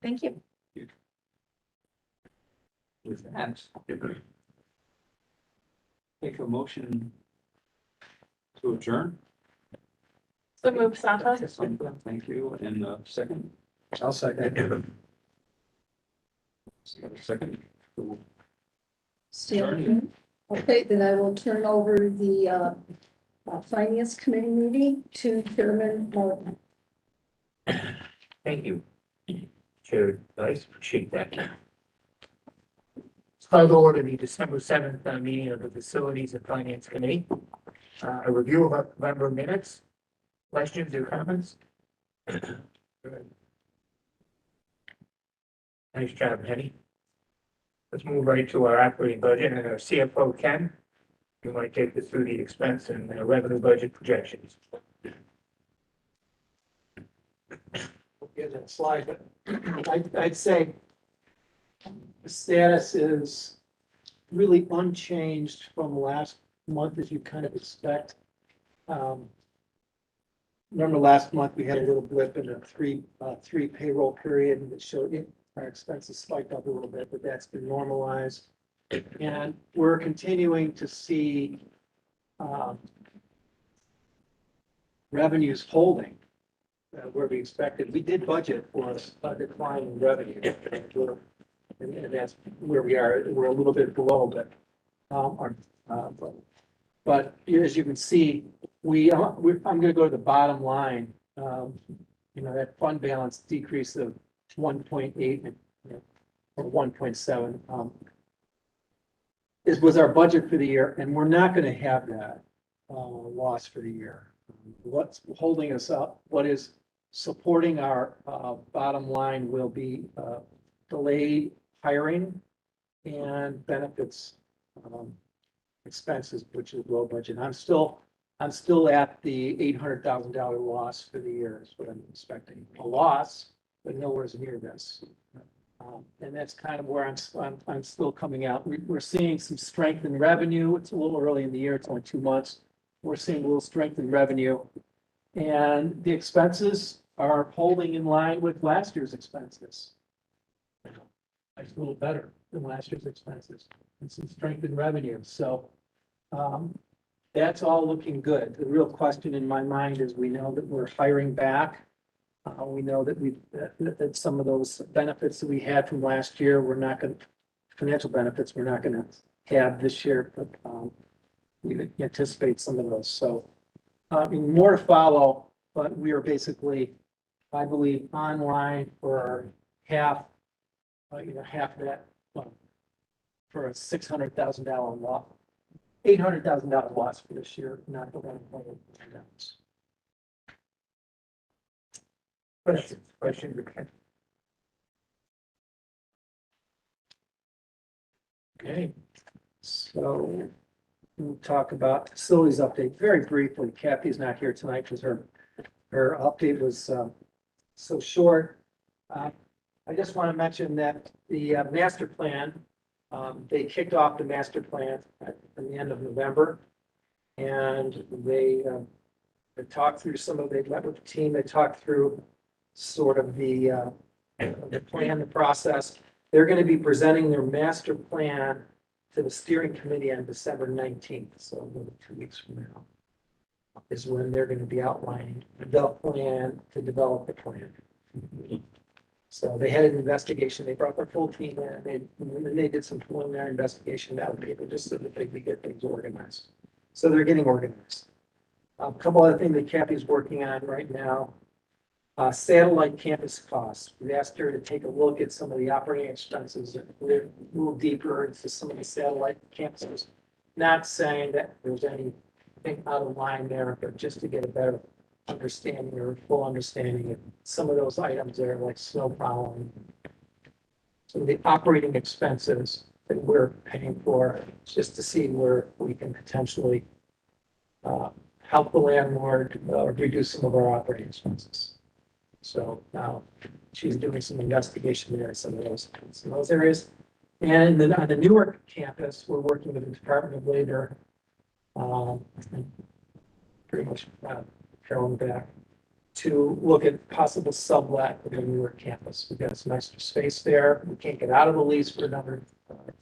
Speaker 11: Thank you.
Speaker 2: With that, take a motion to adjourn.
Speaker 9: So move, Santa.
Speaker 2: Thank you. And second.
Speaker 6: I'll second.
Speaker 2: Second.
Speaker 1: Stand. Okay, then I will turn over the Finance Committee meeting to Chairman Mullen.
Speaker 10: Thank you. Chair, I appreciate that. It's called order the December 7th meeting of the Facilities and Finance Committee. A review of our member minutes. Questions or comments? Nice job, Henny. Let's move right to our operating budget and our CFO, Ken. You might take us through the expense and revenue budget projections.
Speaker 12: Get that slide, but I'd say the status is really unchanged from last month, as you kind of expect. Remember last month, we had a little blip in a three payroll period that showed our expenses spiked up a little bit, but that's been normalized. And we're continuing to see revenues holding where we expected. We did budget for a decline in revenue. And that's where we are. We're a little bit below, but as you can see, I'm gonna go to the bottom line. That fund balance decrease of 1.8 or 1.7 was our budget for the year, and we're not gonna have that loss for the year. What's holding us up, what is supporting our bottom line will be delayed hiring and benefits expenses, which is low budget. I'm still at the $800,000 loss for the year is what I'm expecting. A loss, but nowhere near this. And that's kind of where I'm still coming out. We're seeing some strength in revenue. It's a little early in the year. It's only 2 months. We're seeing a little strength in revenue. And the expenses are holding in line with last year's expenses. It's a little better than last year's expenses and some strength in revenue. So that's all looking good. The real question in my mind is we know that we're hiring back. We know that that some of those benefits that we had from last year, financial benefits, we're not going to have this year, but we anticipate some of those. So more to follow, but we are basically, I believe, online for half of that, for a $600,000 loss, $800,000 loss for this year, not the $1.8 million.
Speaker 10: Question.
Speaker 12: Okay, so we'll talk about facilities update very briefly. Kathy's not here tonight because her update was so short. I just want to mention that the master plan, they kicked off the master plan at the end of November. And they talked through they met with the team, they talked through sort of the plan, the process. They're going to be presenting their master plan to the steering committee on December 19th. So 2 weeks from now is when they're going to be outlining the plan to develop the plan. So they had an investigation. They brought their full team in. They did some preliminary investigation out of people just so that they could get things organized. So they're getting organized. A couple other things that Kathy's working on right now. Satellite campus costs. We asked her to take a look at some of the operating expenses and move deeper into some of the satellite campuses. Not saying that there's anything out of line there, but just to get a better understanding or full understanding of some of those items there, like snow plowing. Some of the operating expenses that we're paying for, just to see where we can potentially help the landlord reduce some of our operating expenses. So now she's doing some investigation there in some of those areas. And then on the Newark campus, we're working with the Department of Labor, pretty much Carolyn back, to look at possible sublet for the Newark campus. We've got some extra space there. We can't get out of the lease for another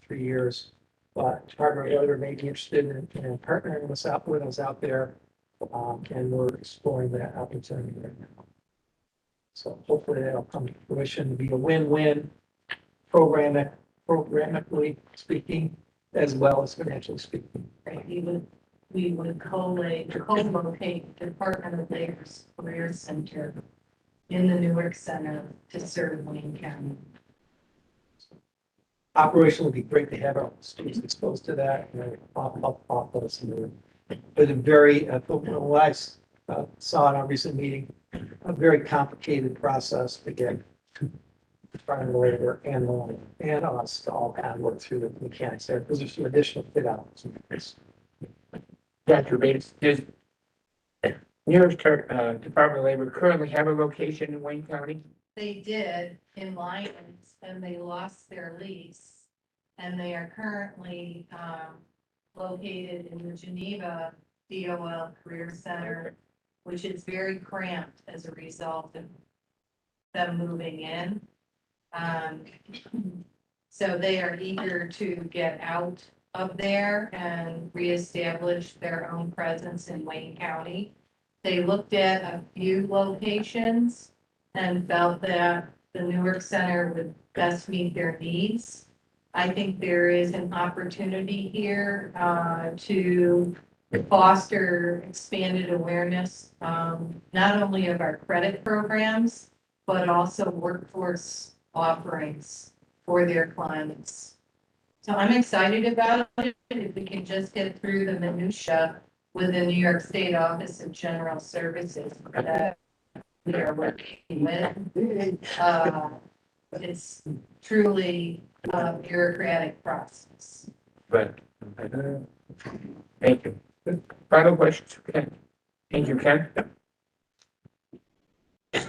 Speaker 12: 3 years, but Department of Labor may be interested in partnering with us out there, and we're exploring that opportunity right now. So hopefully that'll come to fruition, be a win-win programmatically speaking, as well as financially speaking. Even
Speaker 3: we would co-locate Department of Labor's Career Center in the Newark Center to serve Wayne County.
Speaker 12: Operational would be great to have our students exposed to that, and I'll put us in there. But a very, what I saw in our recent meeting, a very complicated process to get Department of Labor and us to all kind of work through the mechanics there, because there's some additional fit outs.
Speaker 10: Dr. Bates, does New York Department of Labor currently have a location in Wayne County?
Speaker 3: They did in Lyons, and they lost their lease. And they are currently, located in the Geneva DOL Career Center, which is very cramped as a result of them moving in. So they are eager to get out of there and reestablish their own presence in Wayne County. They looked at a few locations and felt that the Newark Center would best meet their needs. I think there is an opportunity here to foster expanded awareness, not only of our credit programs, but also workforce offerings for their clients. So I'm excited about it. If we can just get through the minutia with the New York State Office of General Services that we are working with. It's truly a bureaucratic process.
Speaker 10: But, thank you. Final questions, Ken? Thank you, Ken.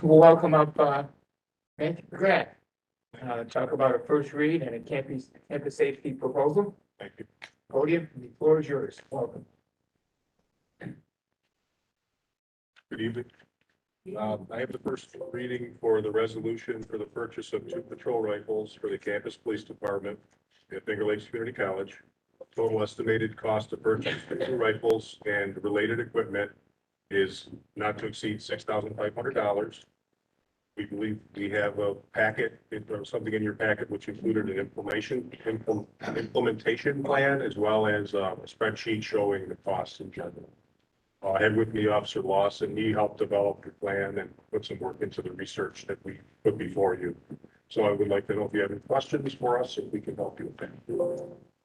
Speaker 10: We'll welcome up, Matthew McGrath. Talk about a first read and a campus safety proposal.
Speaker 13: Thank you.
Speaker 10: Podium, the floor is yours. Welcome.
Speaker 13: Good evening. I have the first reading for the resolution for the purchase of 2 patrol rifles for the campus police department at Finger Lakes Community College. Total estimated cost to purchase the 2 rifles and related equipment is not to exceed $6,500. We believe we have a packet, something in your packet which included an implementation plan as well as a spreadsheet showing the costs in general. I had with me Officer Lawson. He helped develop the plan and put some work into the research that we put before you. So I would like to know if you have any questions for us, if we can help you with that.
Speaker 10: Do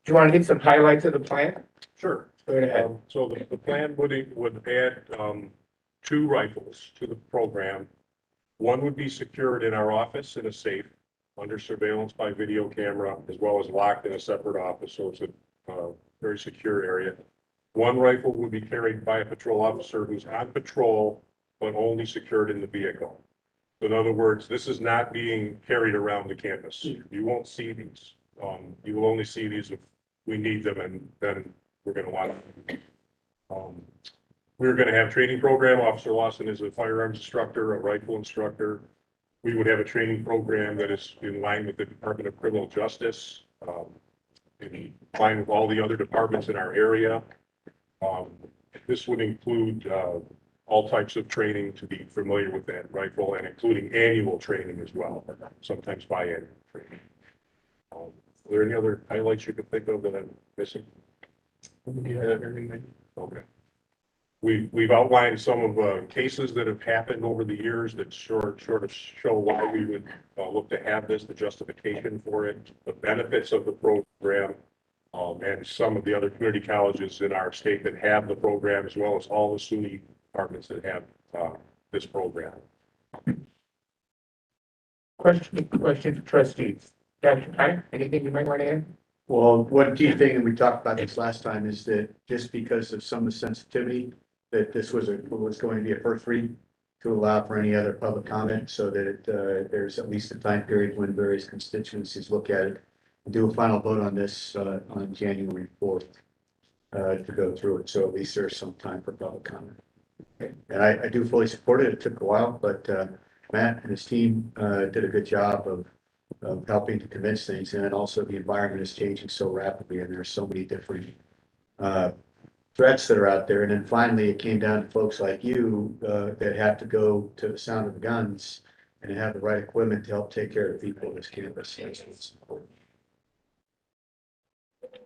Speaker 10: you want to give some highlights of the plan?
Speaker 13: Sure.
Speaker 10: Go ahead.
Speaker 13: So the plan would add 2 rifles to the program. One would be secured in our office in a safe under surveillance by video camera, as well as locked in a separate office. So it's a very secure area. One rifle would be carried by a patrol officer who's on patrol, but only secured in the vehicle. So in other words, this is not being carried around the campus. You won't see these. You will only see these if we need them, and then we're going to want them. We're going to have training program. Officer Lawson is a firearms instructor, a rifle instructor. We would have a training program that is in line with the Department of Criminal Justice, in line with all the other departments in our area. This would include all types of training to be familiar with that rifle, and including annual training as well, sometimes biannual training. Are there any other highlights you can think of that I'm missing? Okay. We've outlined some of the cases that have happened over the years that sort of show why we would look to have this, the justification for it, the benefits of the program, and some of the other community colleges in our state that have the program, as well as all the SUNY departments that have this program.
Speaker 10: Question for trustees. Dr. Pine, anything you might want to add?
Speaker 6: Well, one key thing, and we talked about this last time, is that just because of some of the sensitivity, that this was going to be a first read to allow for any other public comment, so that there's at least a time period when various constituencies look at it and do a final vote on this on January 4th to go through it. So at least there's some time for public comment. And I do fully support it. It took a while, but Matt and his team did a good job of helping to convince things. And then also the environment is changing so rapidly, and there's so many different threats that are out there. And then finally, it came down to folks like you that have to go to the sound of the guns and have the right equipment to help take care of people on this campus. That's what's important.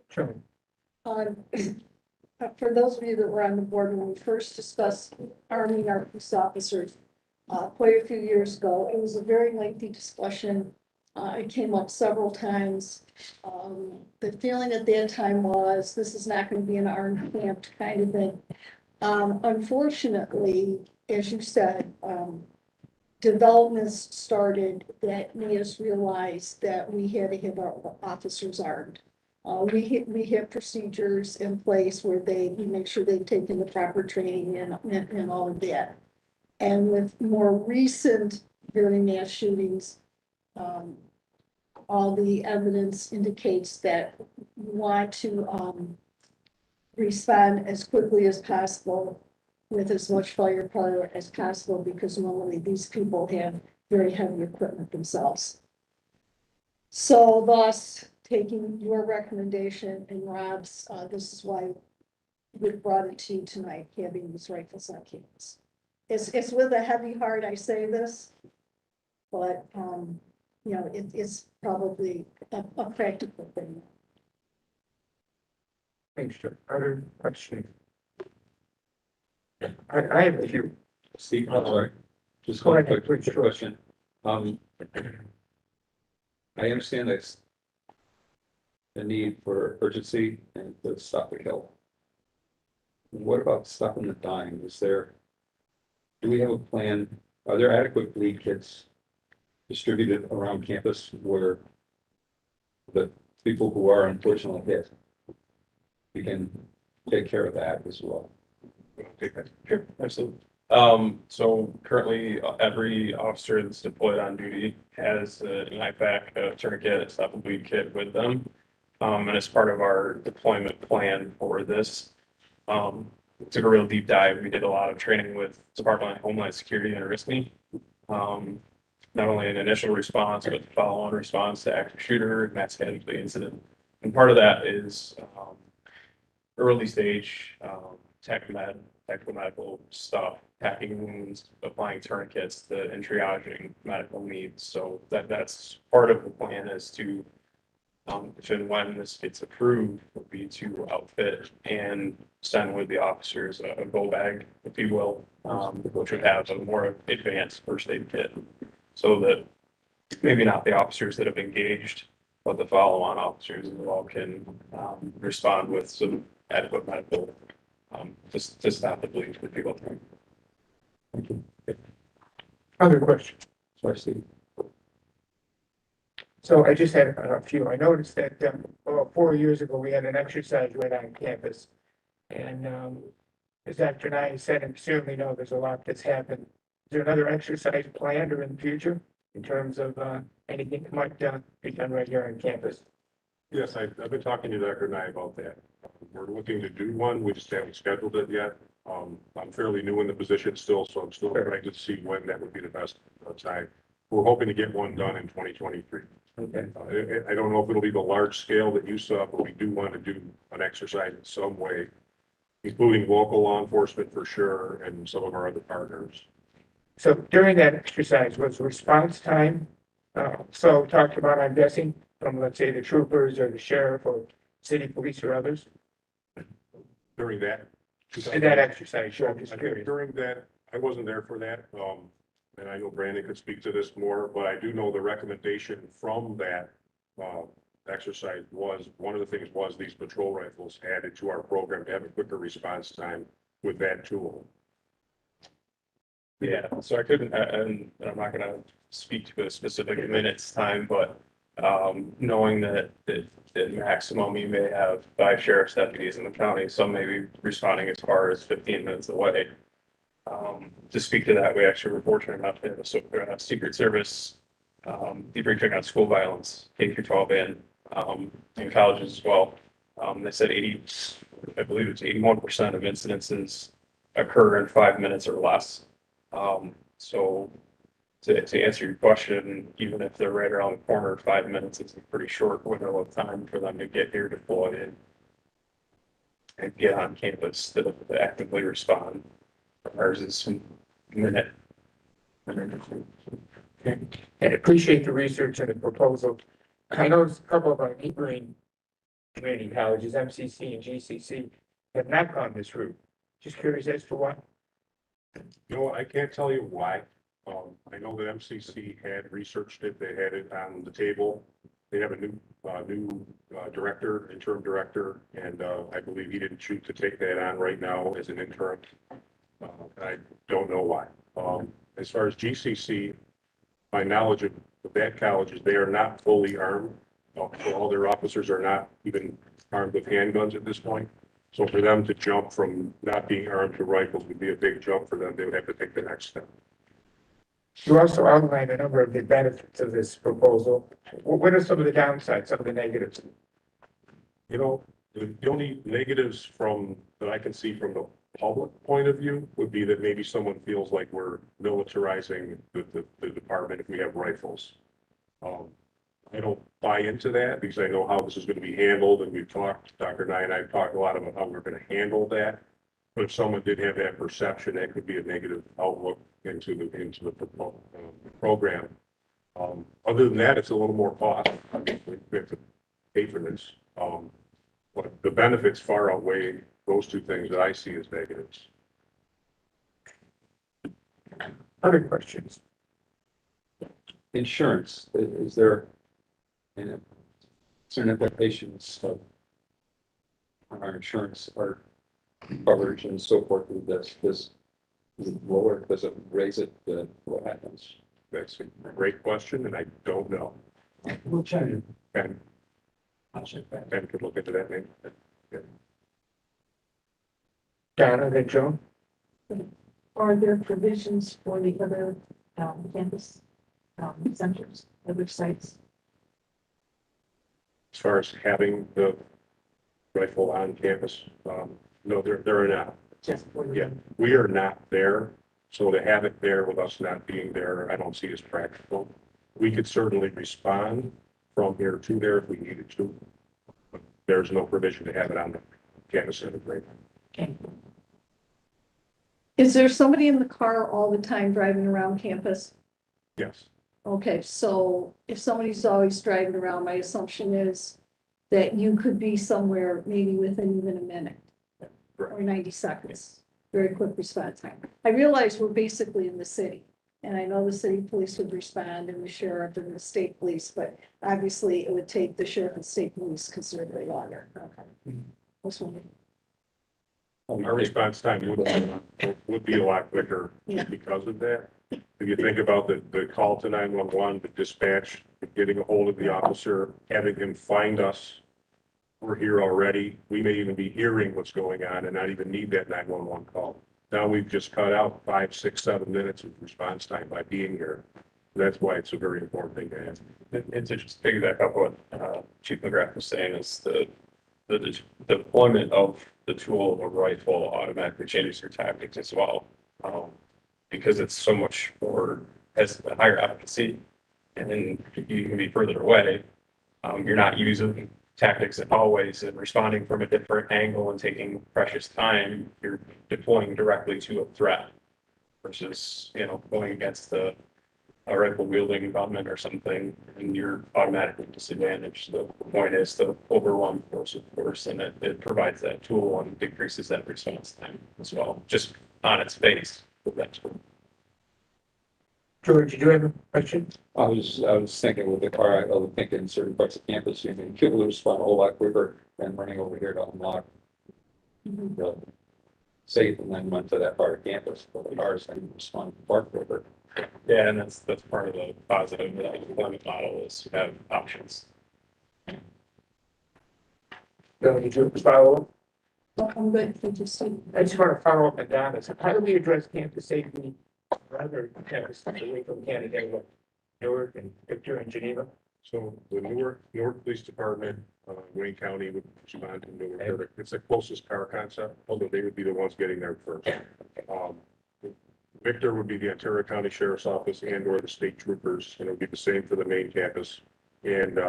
Speaker 10: Sure.
Speaker 1: for those of you that were on the board when we first discussed arming our police officers quite a few years ago, it was a very lengthy discussion. It came up several times. The feeling at that time was this is not going to be an armed camp kind of thing. Unfortunately, as you said, developments started that made us realize that we had to have our officers armed. We have procedures in place where we make sure they've taken the proper training and all of that. And with more recent very mass shootings, all the evidence indicates that we want to respond as quickly as possible with as much firepower as possible, because normally these people have very heavy equipment themselves. So thus, taking your recommendation and Rob's, this is why we brought it to you tonight, having these rifles on campus. It's with a heavy heart I say this, but, you know, it's probably a practical thing.
Speaker 10: Thanks, Joe. Other questions? I have a few.
Speaker 2: Steve, I'm sorry, just
Speaker 10: Go
Speaker 2: one
Speaker 10: ahead,
Speaker 2: quick
Speaker 10: please.
Speaker 2: question. I understand that's the need for urgency and to stop the kill. What about stopping the dying? Do we have a plan? Are there adequate bleed kits distributed around campus where the people who are unfortunately hit, we can take care of that as well?
Speaker 14: Sure, absolutely. So currently, every officer that's deployed on duty has an IPAC, a tourniquet, a stop and bleed kit with them. And as part of our deployment plan for this, we took a real deep dive. We did a lot of training with Department of Homeland Security and RISME. Not only an initial response, but follow-on response to active shooter and mass casualty incident. And part of that is early stage tactical medical stuff, packing wounds, applying tourniquets, and triaging medical needs. So that's part of the plan, is to, if and when this gets approved, would be to outfit and send with the officers a go bag, if you will, which would have a more advanced first aid kit, so that maybe not the officers that have engaged, but the follow-on officers as well can respond with some adequate medical just to stop the bleeding for people.
Speaker 2: Thank you.
Speaker 10: Other questions?
Speaker 2: Sorry, Steve.
Speaker 10: So I just had a few. I noticed that, 4 years ago, we had an exercise right on campus. And, as Dr. Nye said, and certainly know there's a lot that's happened. Is there another exercise planned or in the future in terms of, anything that might be done right here on campus?
Speaker 13: Yes, I've been talking to Dr. Nye about that. We're looking to do one, we just haven't scheduled it yet. I'm fairly new in the position still, so I'm still trying to see when that would be the best time. We're hoping to get one done in 2023.
Speaker 10: Okay.
Speaker 13: I don't know if it'll be the large scale that you saw, but we do want to do an exercise in some way, including local law enforcement for sure, and some of our other partners.
Speaker 10: So during that exercise, was response time, so talked about, I'm guessing, from, let's say, the troopers or the sheriff or city police or others?
Speaker 13: During that.
Speaker 10: In that exercise, sure, I'm just curious.
Speaker 13: During that, I wasn't there for that, and I know Brandon could speak to this more, but I do know the recommendation from that exercise was, one of the things was these patrol rifles added to our program to have a quicker response time with that tool.
Speaker 14: Yeah, so I couldn't, and I'm not gonna speak to a specific minutes time, but knowing that at maximum you may have 5 sheriff's deputies in the county, some may be responding as far as 15 minutes away. To speak to that, we actually were fortunate enough to have a Secret Service debriefing on school violence, K through 12 and colleges as well. They said I believe it's 81% of incidences occur in 5 minutes or less. So to answer your question, even if they're right around the corner, 5 minutes is a pretty short window of time for them to get here, deploy and get on campus to actively respond. Ours is a minute.
Speaker 10: Okay. And appreciate the research and the proposal. I know a couple of our neighboring community colleges, MCC and GCC, have not gone this route. Just curious as to why.
Speaker 13: You know, I can't tell you why. I know that MCC had researched it, they had it on the table. They have a new director, interim director, and, I believe he didn't choose to take that on right now as an interim. I don't know why. As far as GCC, my knowledge of that college is they are not fully armed. So all their officers are not even armed with handguns at this point. So for them to jump from not being armed to rifles would be a big jump for them. They would have to take the next step.
Speaker 10: You also outlined a number of the benefits of this proposal. What are some of the downsides, some of the negatives?
Speaker 13: You know, the only negatives from, that I can see from the public point of view would be that maybe someone feels like we're militarizing the department if we have rifles. I don't buy into that because I know how this is going to be handled, and we've talked, Dr. Nye and I have talked a lot about how we're going to handle that. But if someone did have that perception, that could be a negative outlook into the program. Other than that, it's a little more cost. We have to pay for this. But the benefits far outweigh those two things that I see as negatives.
Speaker 10: Other questions?
Speaker 2: Insurance, is there any certain implications of our insurance or coverage and so forth with this? Does it lower, does it raise it, what happens?
Speaker 13: That's a great question, and I don't know.
Speaker 12: We'll check.
Speaker 13: Ben,
Speaker 12: I'll check that.
Speaker 13: Ben could look into that maybe.
Speaker 10: Donna, then Joan?
Speaker 9: Are there provisions for the other campus centers, other sites?
Speaker 13: As far as having the rifle on campus, no, there are not.
Speaker 9: Just for the
Speaker 13: Yeah, we are not there, so to have it there with us not being there, I don't see as practical. We could certainly respond from here to there if we needed to, but there's no provision to have it on the campus center right now.
Speaker 9: Okay.
Speaker 1: Is there somebody in the car all the time driving around campus?
Speaker 13: Yes,
Speaker 1: Okay, so if somebody's always driving around, my assumption is that you could be somewhere maybe within even a minute or 90 seconds, very quick response time. I realize we're basically in the city, and I know the city police would respond and the sheriff and the state police, but obviously it would take the sheriff and state police considerably longer. Okay. This one.
Speaker 13: our response time would be a lot quicker
Speaker 1: Yeah.
Speaker 13: because of that. If you think about the call to 911, the dispatch, getting a hold of the officer, having him find us. We're here already. We may even be hearing what's going on and not even need that 911 call. Now we've just cut out 5, 6, 7 minutes of response time by being here. That's why it's a very important thing to have.
Speaker 14: And to just piggyback up what Chief McGrath was saying is the deployment of the tool of a rifle automatically changes your tactics as well. Because it's so much more, has a higher efficacy, and then you can be further away. You're not using tactics always and responding from a different angle and taking precious time. You're deploying directly to a threat versus, going against a rifle wielding gunman or something, and you're automatically disadvantaged. The point is to overwhelm force, of course, and it provides that tool and decreases that response time as well, just on its face with that tool.
Speaker 10: George, did you have a question?
Speaker 2: I was thinking with the car, I was thinking in certain parts of campus, you can people respond a whole lot quicker than running over here to unlock. The safe and then went to that part of campus, but the cars can respond far quicker.
Speaker 14: Yeah, and that's part of the positive of the deployment model is you have options.
Speaker 10: Bill, did you follow up?
Speaker 1: Oh, I'm good, thank you, Steve.
Speaker 10: I just want to follow up on Donna's. How do we address campus safety for other campuses away from Canada, like Newark and Victor and Geneva?
Speaker 13: So the Newark Police Department, Wayne County would respond to Newark. It's the closest car concept, although they would be the ones getting there first. Victor would be the Ontario County Sheriff's Office and or the state troopers, and it would be the same for the main campus. And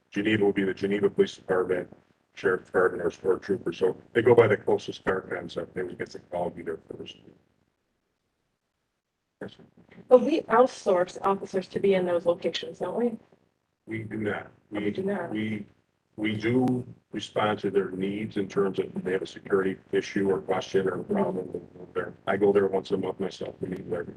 Speaker 13: Geneva would be the Geneva Police Department, Sheriff Department, or sport troopers. So they go by the closest car concept. They would get the call, be there first.
Speaker 9: But we outsource officers to be in those locations, don't we?
Speaker 13: We do not.
Speaker 9: We do not.
Speaker 13: We We do respond to their needs in terms of if they have a security issue or question or problem. There, I go there once a month myself. We meet there.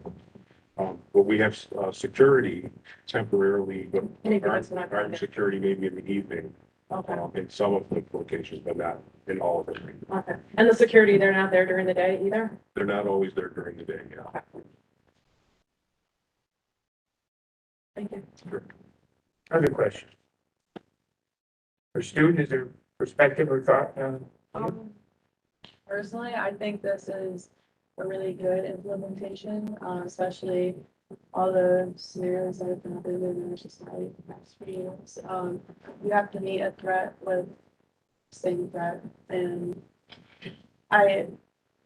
Speaker 13: But we have, security temporarily, but our security maybe in the evening,
Speaker 9: Okay,
Speaker 13: in some of the locations, but not in all of them.
Speaker 9: okay. And the security, they're not there during the day either?
Speaker 13: They're not always there during the day, yeah.
Speaker 9: Thank you.
Speaker 10: Other question? For student, is there perspective or thought?
Speaker 8: Personally, I think this is a really good implementation, especially all the scenarios that have been updated in our society the past few years. You have to meet a threat with same threat, and I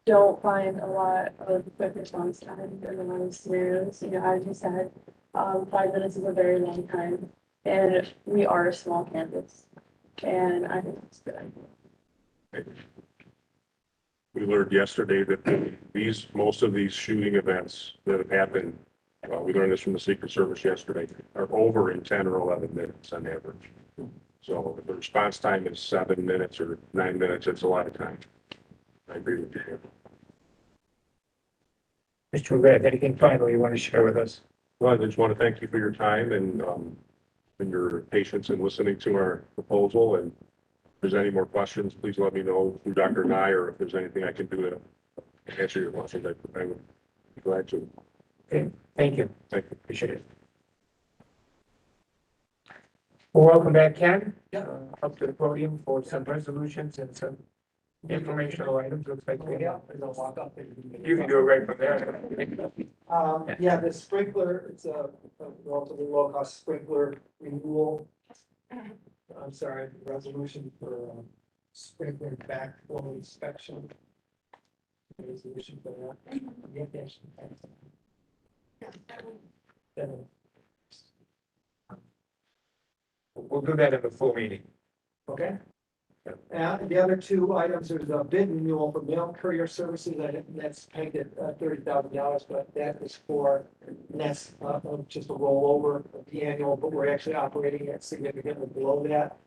Speaker 8: don't find a lot of quick response time in a lot of scenarios. You know, as you said, 5 minutes is a very long time, and we are a small campus, and I think it's good.
Speaker 13: We learned yesterday that most of these shooting events that have happened, we learned this from the Secret Service yesterday, are over in 10 or 11 minutes on average. So if the response time is 7 minutes or 9 minutes, it's a lot of time. I agree with you.
Speaker 10: Mr. Red, anything final you want to share with us?
Speaker 13: Well, I just want to thank you for your time and your patience in listening to our proposal. And if there's any more questions, please let me know through Dr. Nye, or if there's anything I can do to answer your questions, I would be glad to.
Speaker 10: Okay, thank you.
Speaker 13: Thank you.
Speaker 10: Appreciate it. Well, welcome back, Ken. Up to the podium for some resolutions and some informational items. Looks like we have. You can do it right from there.
Speaker 12: Yeah, the sprinkler, it's a relatively low cost sprinkler renewal. I'm sorry, resolution for sprinkler backflow inspection. Resolution for that. Yeah.
Speaker 10: We'll do that in the full meeting.
Speaker 12: Okay. And the other two items, there's a bid renewal for mail courier services, that's pegged at $30,000, but that is for, and that's just a rollover of the annual, but we're actually operating at significantly below that.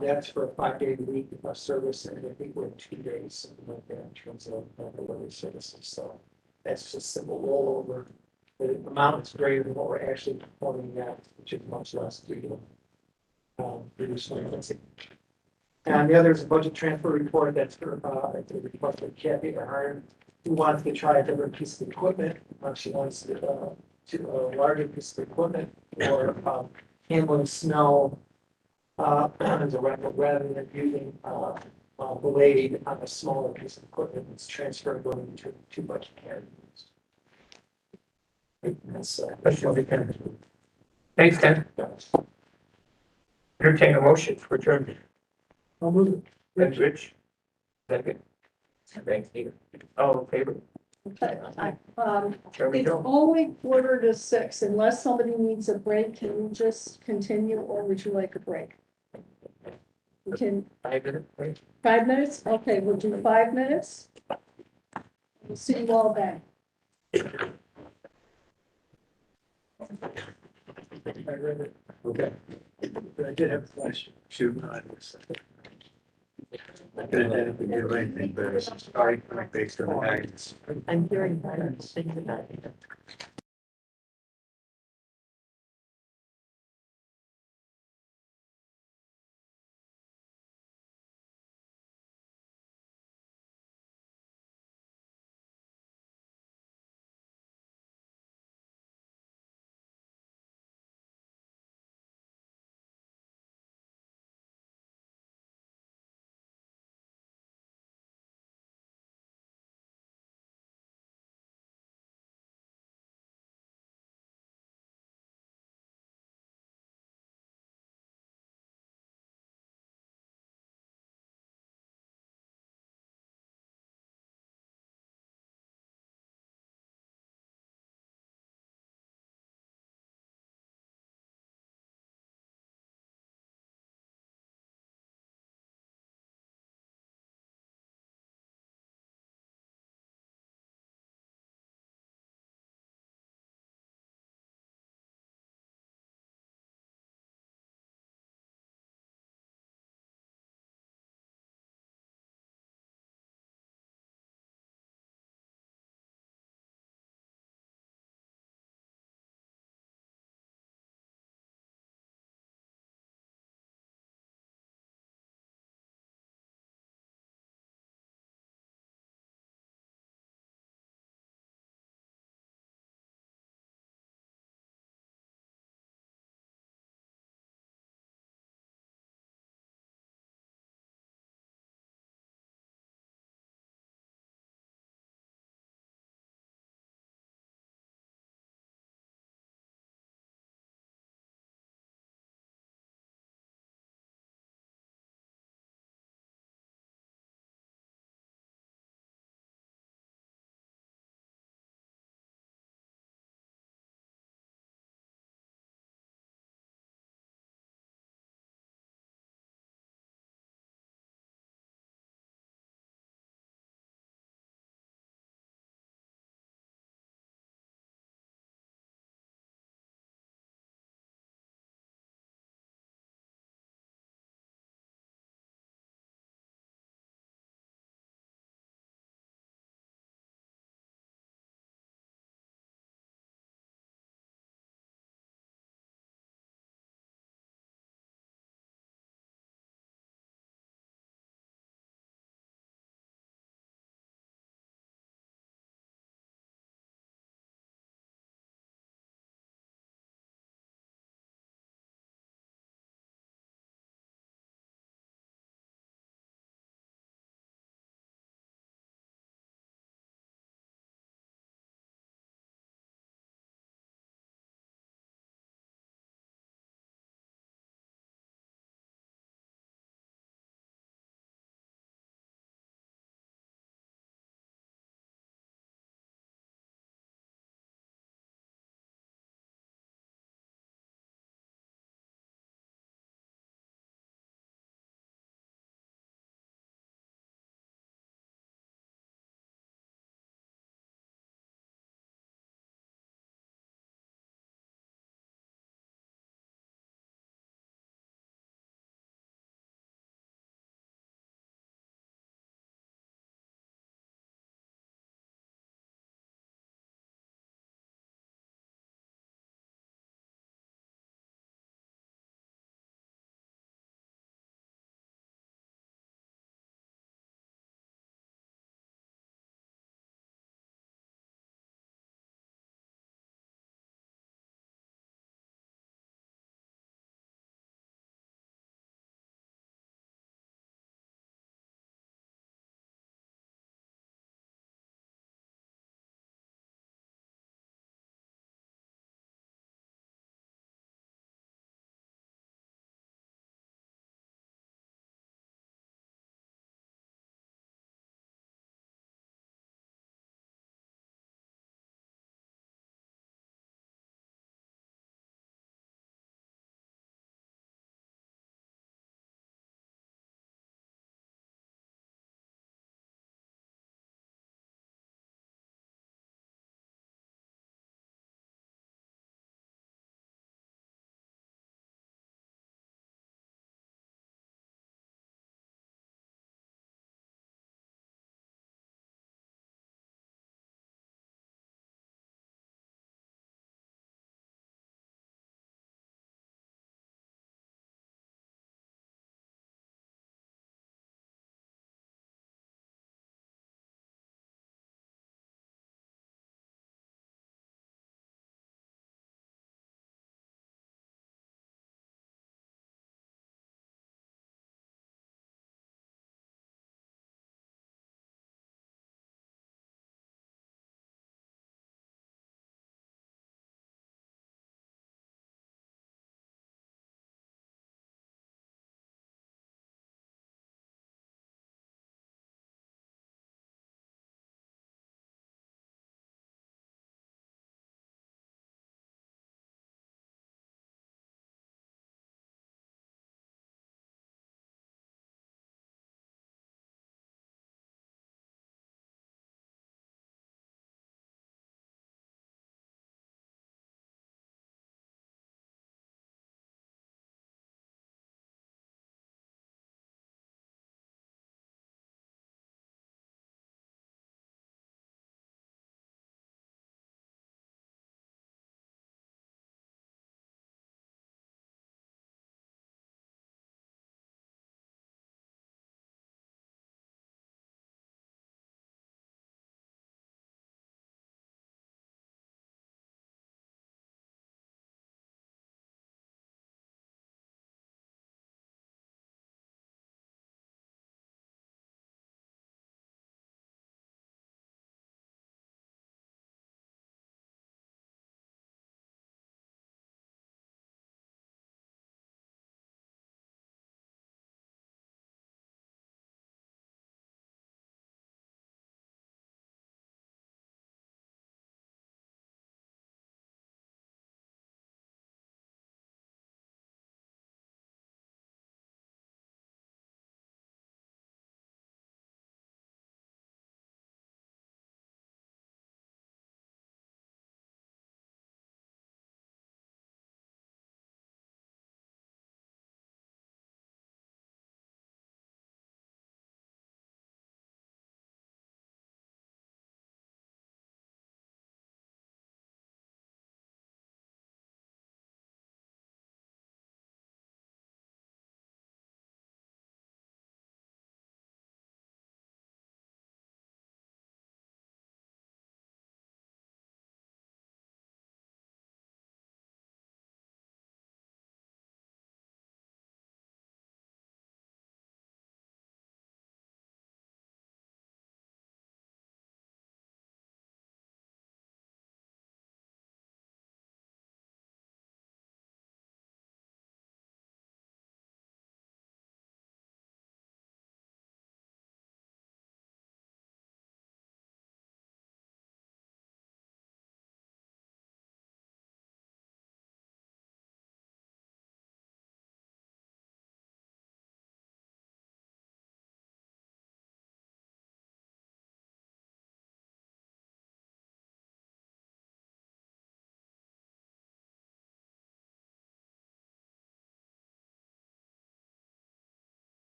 Speaker 12: That's for a 5-day week of service, and I think we're in 2 days, something like that, in terms of delivery services, so that's just simple rollover. The amount is greater than what we're actually performing at, which is much less due to reduced frequency. And the other is a budget transfer report that's for, the request of Kathy Ahern, who wants to try a different piece of equipment. She wants to a larger piece of equipment for, handling snow, as a rental rather than using, blade on a smaller piece of equipment that's transferable into too much care. That's,
Speaker 10: Thanks, Ken. Entertain a motion for adjournment.
Speaker 12: I'll move it.
Speaker 10: Thanks, Rich. Second. Thanks, Peter. All in favor?
Speaker 1: Okay.
Speaker 10: There we
Speaker 1: It's
Speaker 10: go.
Speaker 1: only 5:45, unless somebody needs a break, can you just continue, or would you like a break? We can,
Speaker 10: 5 minutes, right?
Speaker 1: 5 minutes? Okay, we'll do 5 minutes. We'll see you all then.
Speaker 12: I read it. Okay. But I did have a question. Shoot. I didn't do anything, but it's already based on the guidance.
Speaker 8: I'm hearing things about it.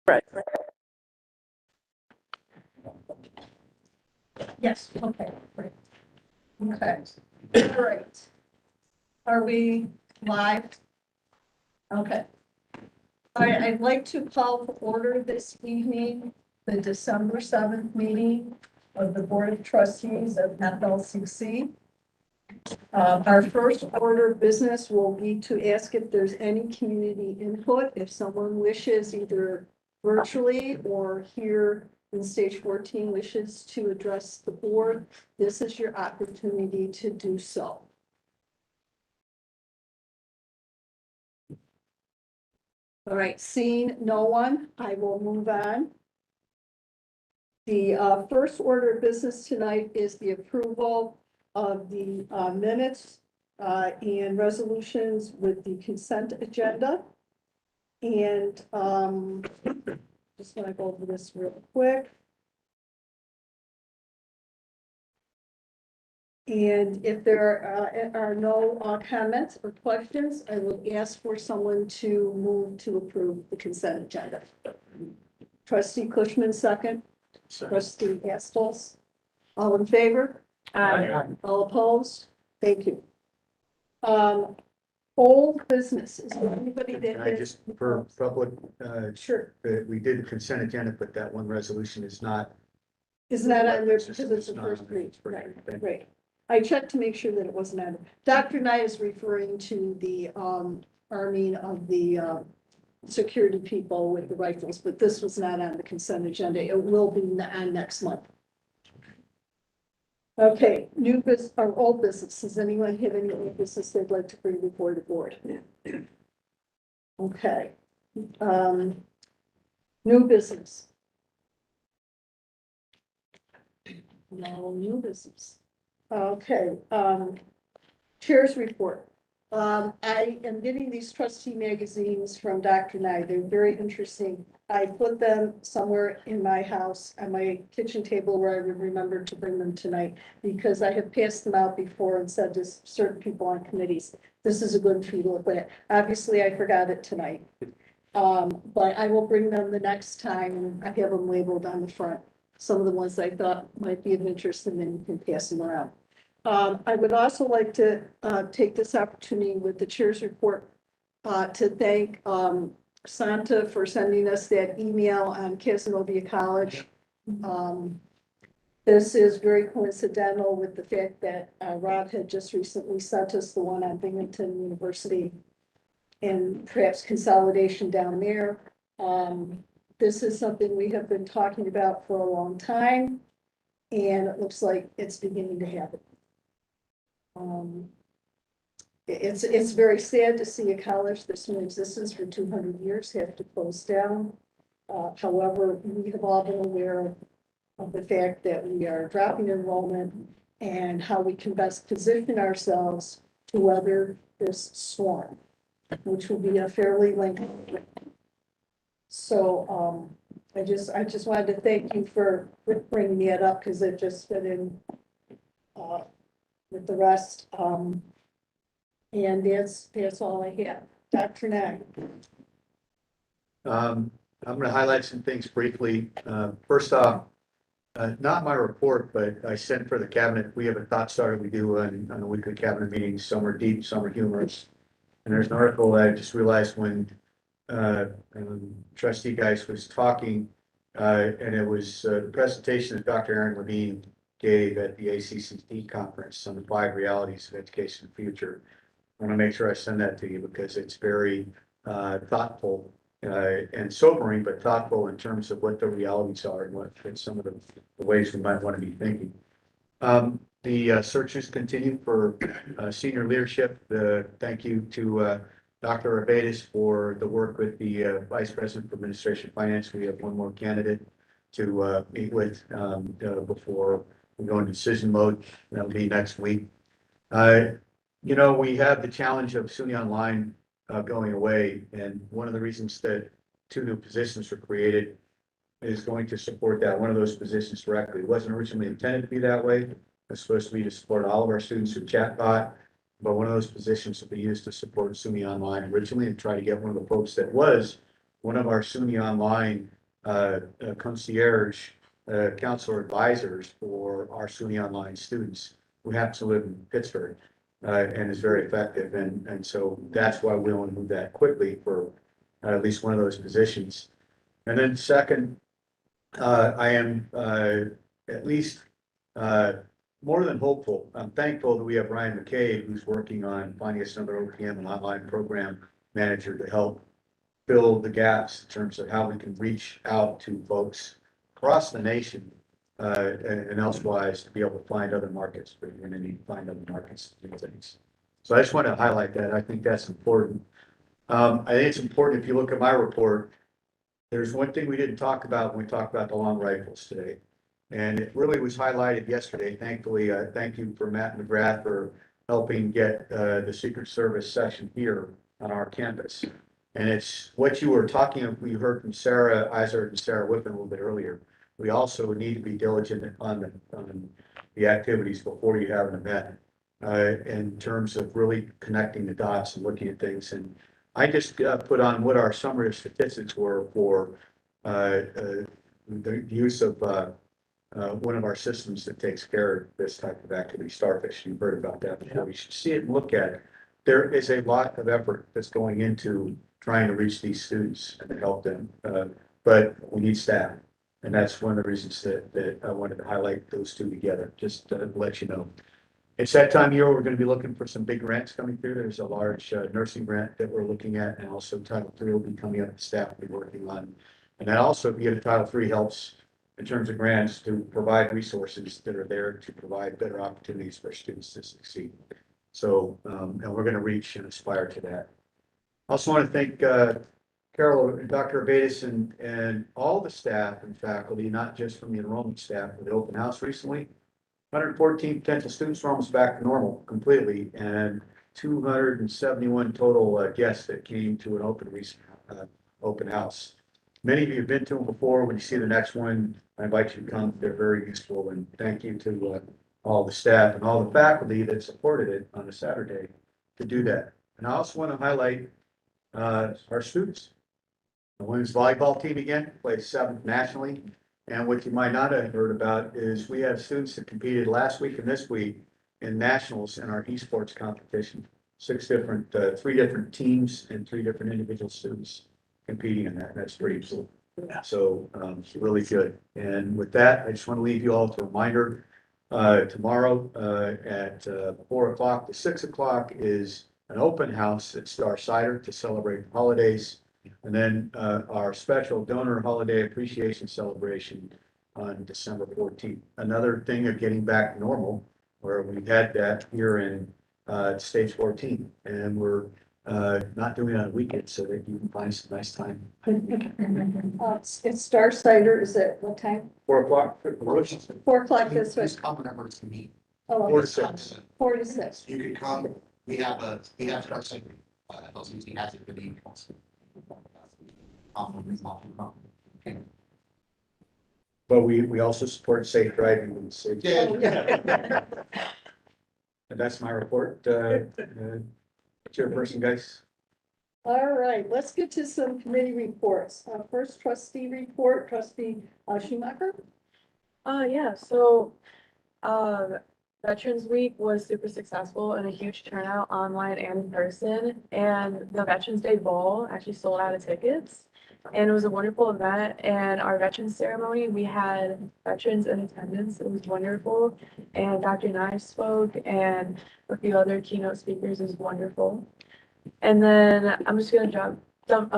Speaker 8: Right.
Speaker 1: Yes, okay, great. Okay, great. Are we live? Okay. All right, I'd like to call to order this evening, the December 7th meeting of the Board of Trustees of FLCC. Our first order of business will be to ask if there's any community input. If someone wishes either virtually or here in stage 14 wishes to address the board, this is your opportunity to do so. All right, seeing no one, I will move on. The first order of business tonight is the approval of the minutes and resolutions with the consent agenda. And just want to go over this real quick. And if there are no comments or questions, I will ask for someone to move to approve the consent agenda. Trustee Cushman, second. Trustee Astles. All in favor? All opposed? Thank you. Old business, is there anybody that?
Speaker 6: Can I just, for public,
Speaker 1: Sure,
Speaker 6: we did the consent agenda, but that one resolution is not.
Speaker 1: is that on there because it's the first read, right, right. I checked to make sure that it wasn't on. Dr. Nye is referring to the arming of the security people with the rifles, but this was not on the consent agenda. It will be on next month. Okay, new business or old business. Does anyone have any old business they'd like to bring before the board? Okay. New business. No new business. Okay, chair's report. I am getting these trustee magazines from Dr. Nye. They're very interesting. I put them somewhere in my house on my kitchen table where I would remember to bring them tonight because I have passed them out before and said to certain people on committees, this is a good for you to look at. Obviously, I forgot it tonight. But I will bring them the next time and I have them labeled on the front. Some of the ones I thought might be of interest and then you can pass them around. I would also like to take this opportunity with the chair's report to thank Santa for sending us that email on Casanova College. This is very coincidental with the fact that Rob had just recently sent us the one on Binghamton University and perhaps consolidation down there. This is something we have been talking about for a long time, and it looks like it's beginning to happen. It's very sad to see a college that's been in existence for 200 years have to close down. However, we have all been aware of the fact that we are dropping enrollment and how we can best position ourselves to weather this storm, which will be a fairly lengthy. So I just wanted to thank you for bringing that up because it just fit in with the rest. And that's all I have. Dr. Nag.
Speaker 6: I'm going to highlight some things briefly. First off, not my report, but I sent for the cabinet. We have a thought starter we do on a weekly cabinet meeting. Some are deep, some are humorous. And there's an article that I just realized when Trustee Geis was talking, and it was a presentation that Dr. Aaron Levine gave at the ACCT conference on the 5 realities of education in the future. I want to make sure I send that to you because it's very thoughtful and sobering, but thoughtful in terms of what the realities are and what and some of the ways we might want to be thinking. The searches continue for senior leadership. Thank you to Dr. Abatis for the work with the Vice President for Administration Finance. We have one more candidate to meet with before we go into decision mode. That'll be next week. You know, we have the challenge of SUNY Online going away, and one of the reasons that 2 new positions were created is going to support that. One of those positions directly. It wasn't originally intended to be that way. It's supposed to be to support all of our students through chatbot, but one of those positions will be used to support SUNY Online originally and try to get one of the folks that was one of our SUNY Online concierge counselor advisors for our SUNY Online students who happen to live in Pittsburgh and is very effective. And so that's why we want to move that quickly for at least one of those positions. And then second, I am at least more than hopeful. I'm thankful that we have Ryan McCabe, who's working on finding us another OPM and online program manager to help fill the gaps in terms of how we can reach out to folks across the nation and elsewise to be able to find other markets. We're going to need to find other markets to do things. So I just want to highlight that. I think that's important. I think it's important if you look at my report, there's one thing we didn't talk about when we talked about the long rifles today. And it really was highlighted yesterday. Thankfully, thank you for Matt McGrath for helping get the Secret Service session here on our campus. And it's what you were talking, we heard from Sarah Iser and Sarah Whippen a little bit earlier. We also need to be diligent on the activities before you have an event in terms of really connecting the dots and looking at things. And I just put on what our summary of statistics were for the use of one of our systems that takes care of this type of activity, Starfish. You've heard about that before. You should see it and look at it. There is a lot of effort that's going into trying to reach these students and to help them, but we need staff. And that's one of the reasons that I wanted to highlight those two together, just to let you know. It's that time of year, we're going to be looking for some big grants coming through. There's a large nursing grant that we're looking at, and also Title III will be coming up, the staff will be working on. And that also, if you get a Title III, helps in terms of grants to provide resources that are there to provide better opportunities for students to succeed. So, and we're going to reach and aspire to that. I also want to thank Carol, Dr. Abatis, and all the staff and faculty, not just from the enrollment staff, for the open house recently. 114 potential students are almost back to normal completely, and 271 total guests that came to an open house. Many of you have been to them before. When you see the next one, I invite you to come. They're very useful, and thank you to all the staff and all the faculty that supported it on a Saturday to do that. And I also want to highlight our students. The women's volleyball team again plays 7th nationally. And what you might not have heard about is we have students that competed last week and this week in nationals in our esports competition. 3 different teams and 3 different individual students competing in that. That's pretty cool. So it's really good. And with that, I just want to leave you all with a reminder. Tomorrow at 4 o'clock to 6 o'clock is an open house at Star Cider to celebrate the holidays. And then our special donor holiday appreciation celebration on December 14th. Another thing of getting back to normal, where we had that here in stage 14, and we're not doing it on weekends so that you can find some nice time.
Speaker 1: It's Star Cider, is it what time?
Speaker 6: 4 o'clock.
Speaker 1: 4 o'clock this way.
Speaker 15: Please come whenever it's convenient.
Speaker 1: Oh,
Speaker 6: 4 to 6.
Speaker 1: 4 to 6.
Speaker 15: You can come, we have Star Cider, those usually has it for the evenings.
Speaker 6: But we also support safe driving and safe.
Speaker 15: Yeah.
Speaker 6: And that's my report. Chairperson, guys.
Speaker 1: All right, let's get to some committee reports. First trustee report, Trustee Schumacher.
Speaker 8: Yeah, so, Veterans Week was super successful and a huge turnout online and in person. And the Veterans Day Ball actually sold out of tickets. And it was a wonderful event. And our veterans ceremony, we had veterans in attendance. It was wonderful. And Dr. Nye spoke, and a few other keynote speakers. It was wonderful. And then I'm just gonna jump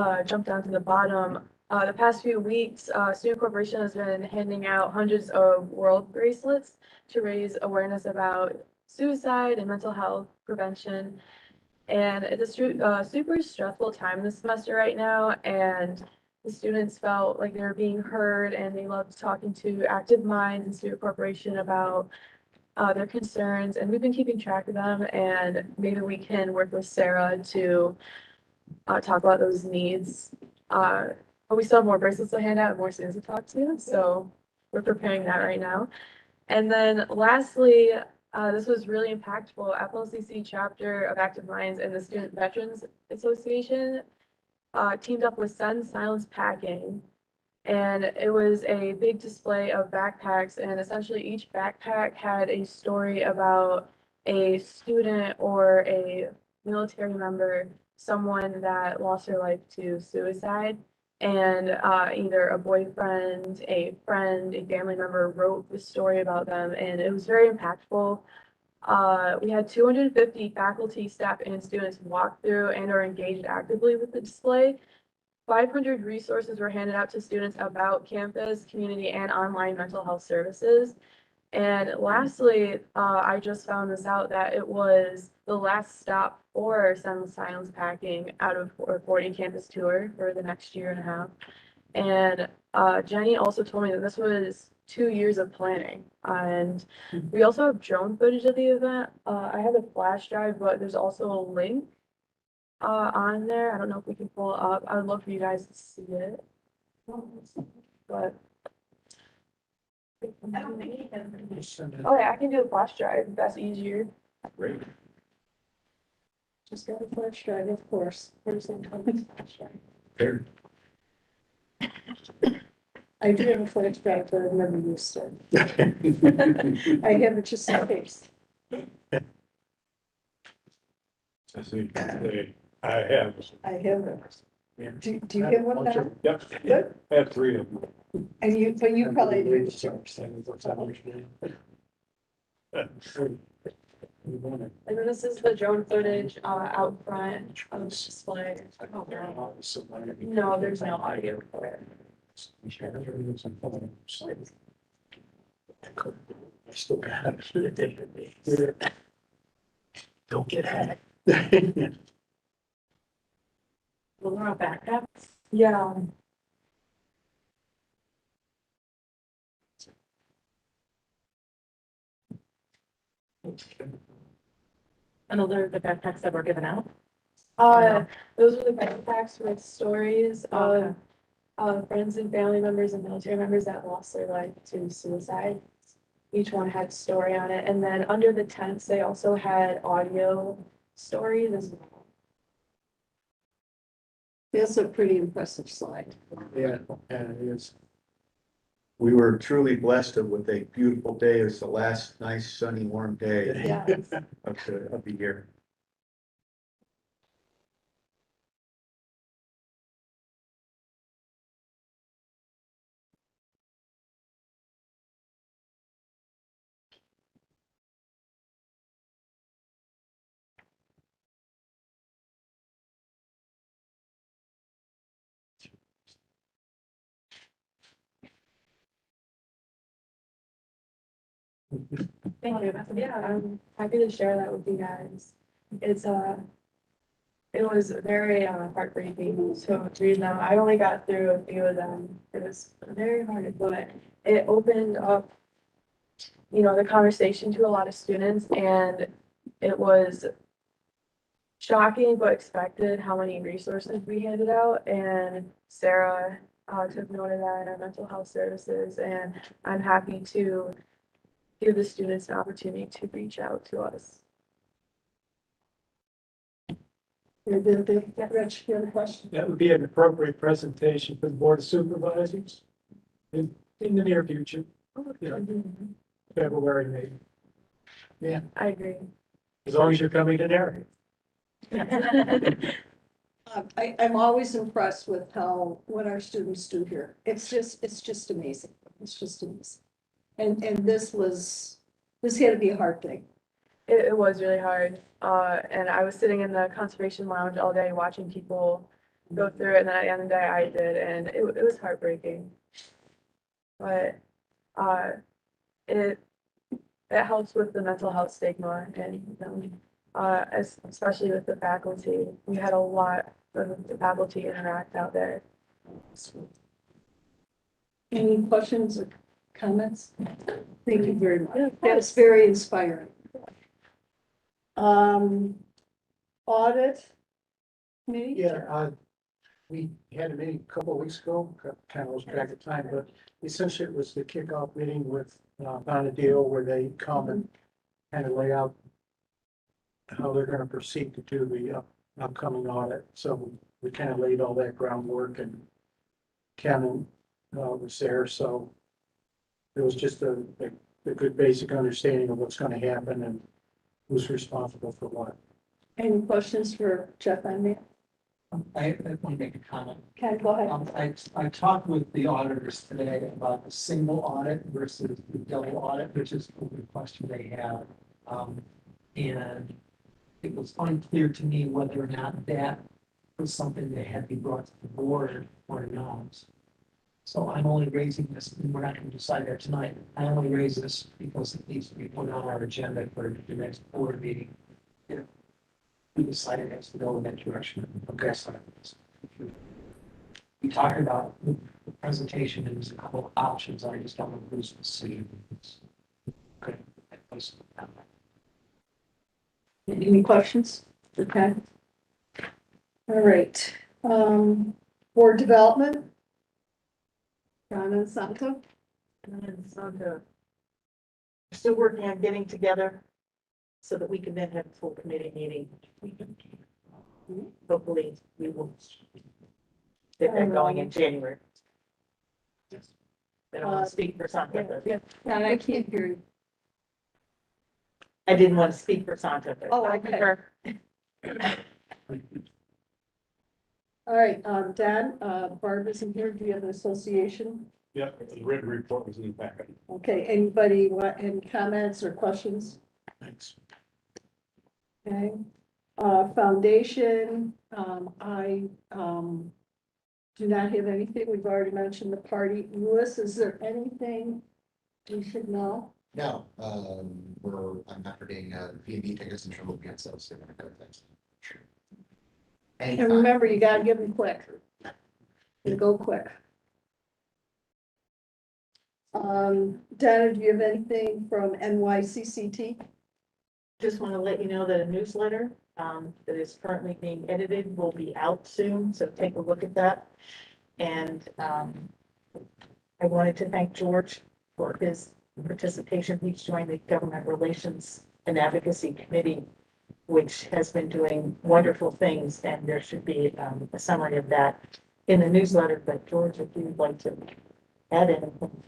Speaker 8: down to the bottom. The past few weeks, Student Corporation has been handing out hundreds of world bracelets to raise awareness about suicide and mental health prevention. And it's a super stressful time this semester right now, and the students felt like they were being heard, and they loved talking to Active Minds and Student Corporation about their concerns, and we've been keeping track of them, and maybe we can work with Sarah to talk about those needs. But we still have more bracelets to hand out and more students to talk to, so we're preparing that right now. And then lastly, this was really impactful. FLCC chapter of Active Minds and the Student Veterans Association teamed up with Sun Silence Packing. And it was a big display of backpacks, and essentially each backpack had a story about a student or a military member, someone that lost their life to suicide. And either a boyfriend, a friend, a family member wrote the story about them, and it was very impactful. We had 250 faculty, staff, and students walk through and are engaged actively with the display. 500 resources were handed out to students about campus, community, and online mental health services. And lastly, I just found this out that it was the last stop for Sun Silence Packing out of our 40 campus tour for the next year and a half. And Jenny also told me that this was 2 years of planning. And we also have drone footage of the event. I have a flash drive, but there's also a link on there. I don't know if we can pull it up. I would love for you guys to see it. But oh yeah, I can do a flash drive. If that's easier.
Speaker 2: Great.
Speaker 1: Just got a flash drive, of course. There's a flash drive.
Speaker 2: Fair.
Speaker 1: I do have a flash drive, but I've never used it. I have it just in case.
Speaker 13: I see. I have.
Speaker 1: I have it.
Speaker 13: Yeah.
Speaker 1: Do you have one now?
Speaker 13: Yep.
Speaker 1: Good.
Speaker 13: I have 3 of them.
Speaker 1: And you, but you probably do.
Speaker 8: And then this is the drone footage out front of the display. No, there's no audio for it.
Speaker 6: I still got it. Don't get hacked.
Speaker 8: Well, we're on backpacks. Yeah. And those are the backpacks that were given out? Those are the backpacks with stories of friends and family members and military members that lost their life to suicide. Each one had a story on it. And then under the tents, they also had audio stories as well.
Speaker 1: That's a pretty impressive slide.
Speaker 6: Yeah, and it is. We were truly blessed with a beautiful day. It was the last nice sunny warm day
Speaker 8: Yes.
Speaker 6: of the year.
Speaker 8: Thank you. Yeah, I'm happy to share that with you guys. It's it was very heartbreaking to read them. I only got through a few of them. It was very hard, but it opened up, you know, the conversation to a lot of students, and it was shocking but expected how many resources we handed out. And Sarah took note of that in our mental health services, and I'm happy to give the students an opportunity to reach out to us.
Speaker 1: Rich, you have a question?
Speaker 10: That would be an appropriate presentation for the Board of Supervisors in the near future, February, maybe. Yeah,
Speaker 8: I agree.
Speaker 10: as long as you're coming to Derry.
Speaker 1: I'm always impressed with what our students do here. It's just amazing. It's just amazing. And this had to be a hard thing.
Speaker 8: It was really hard. And I was sitting in the conservation lounge all day watching people go through it. And then at the end of the day, I did. And it was heartbreaking. But it helps with the mental health stigma, and especially with the faculty. We had a lot of the faculty interact out there.
Speaker 1: Any questions or comments? Thank you very much. That's very inspiring. Audit committee?
Speaker 12: Yeah, we had a meeting a couple of weeks ago, kind of lost track of time, but essentially it was the kickoff meeting with Bonadil, where they come and kind of lay out how they're gonna proceed to do the upcoming audit. So we kind of laid all that groundwork and Kevin was there, so it was just a good basic understanding of what's gonna happen and who's responsible for what.
Speaker 1: Any questions for Jeff and me?
Speaker 12: I want to make a comment.
Speaker 1: Okay, go ahead.
Speaker 12: I talked with the auditors today about the single audit versus the double audit, which is the question they have. And it was unclear to me whether or not that was something that had to be brought to the board or not. So I'm only raising this, and we're not going to decide that tonight. I only raise this because it needs to be put on our agenda for the next board meeting. If we decided it has to go in that direction. Okay, so we talked about the presentation, and there's a couple of options. I just don't want to lose the decision. Okay.
Speaker 1: Any questions? Okay. All right, board development. John and Santo.
Speaker 3: And so we're still working on getting together so that we can then have a full committee meeting. Hopefully, we will get that going in January. I don't want to speak for Santa, but
Speaker 1: And I can't hear you.
Speaker 3: I didn't want to speak for Santa. but
Speaker 1: Oh,
Speaker 3: I
Speaker 1: okay.
Speaker 3: concur.
Speaker 1: All right, Dan, Barb isn't here. Do you have an association?
Speaker 13: Yeah, the written report was in the packet.
Speaker 1: Okay, anybody want any comments or questions?
Speaker 13: Thanks.
Speaker 1: Okay, foundation, I, do not have anything. We've already mentioned the party. Louis, is there anything we should know?
Speaker 15: No, I'm not forgetting, P&B tickets and trouble against those.
Speaker 1: And remember, you gotta give them quick. And go quick. Dana, do you have anything from NYCCT?
Speaker 3: Just want to let you know that a newsletter that is currently being edited will be out soon, so take a look at that. And I wanted to thank George for his participation. He's joined the Government Relations and Advocacy Committee, which has been doing wonderful things, and there should be a summary of that in the newsletter. But George, if you'd like to add anything.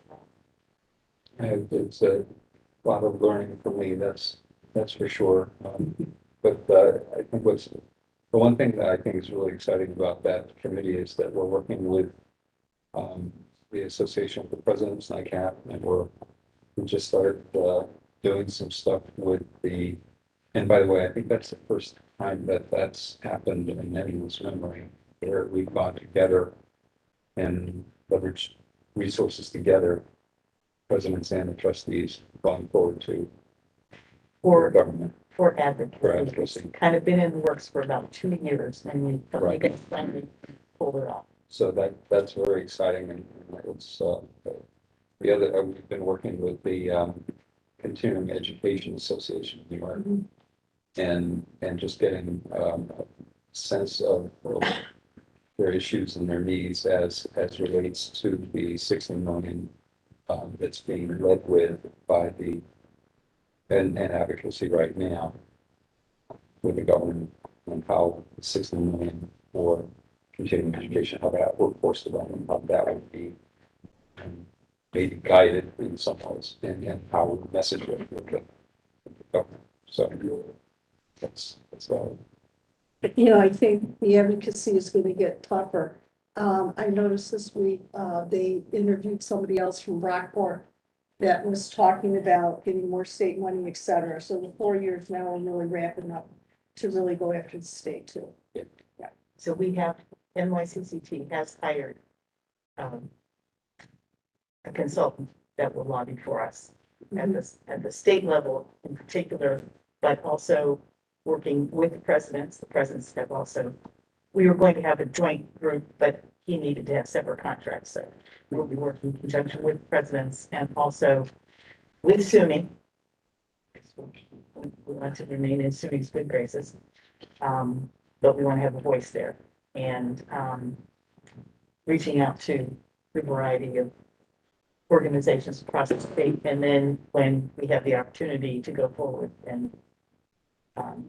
Speaker 2: It's a lot of learning for me, that's for sure. But I think the one thing that I think is really exciting about that committee is that we're working with the Association of the Presidents NICAP, and we just started doing some stuff with and by the way, I think that's the first time that that's happened in anyone's memory, where we've gone together and leveraged resources together, presidents and the trustees going forward to
Speaker 3: Or
Speaker 2: government.
Speaker 3: for advocacy.
Speaker 2: For advocacy.
Speaker 3: It's kind of been in the works for about 2 years, and we
Speaker 2: Right.
Speaker 3: finally pulled it off.
Speaker 2: So that's very exciting, and it's the other, we've been working with the Continuing Education Association of New York. And just getting a sense of their issues and their needs as relates to the 60 million that's being led with by and advocacy right now with the government, and how 60 million for continuing education, how that workforce development, how that would be maybe guided in some ways, and how we message it with the government. So that's all.
Speaker 1: You know, I think the advocacy is gonna get tougher. I noticed this week, they interviewed somebody else from Rockport that was talking about getting more state money, et cetera. So the 4 years now are really ramping up to really go after the state too.
Speaker 3: So we have, NYCCT has hired a consultant that will lobby for us at the state level in particular, but also working with the presidents. The presidents have also, we were going to have a joint group, but he needed to have separate contracts. So we'll be working in conjunction with the presidents and also with SUNY. We want to remain in SUNY's good graces, but we want to have a voice there, and reaching out to a variety of organizations across the state. And then when we have the opportunity to go forward and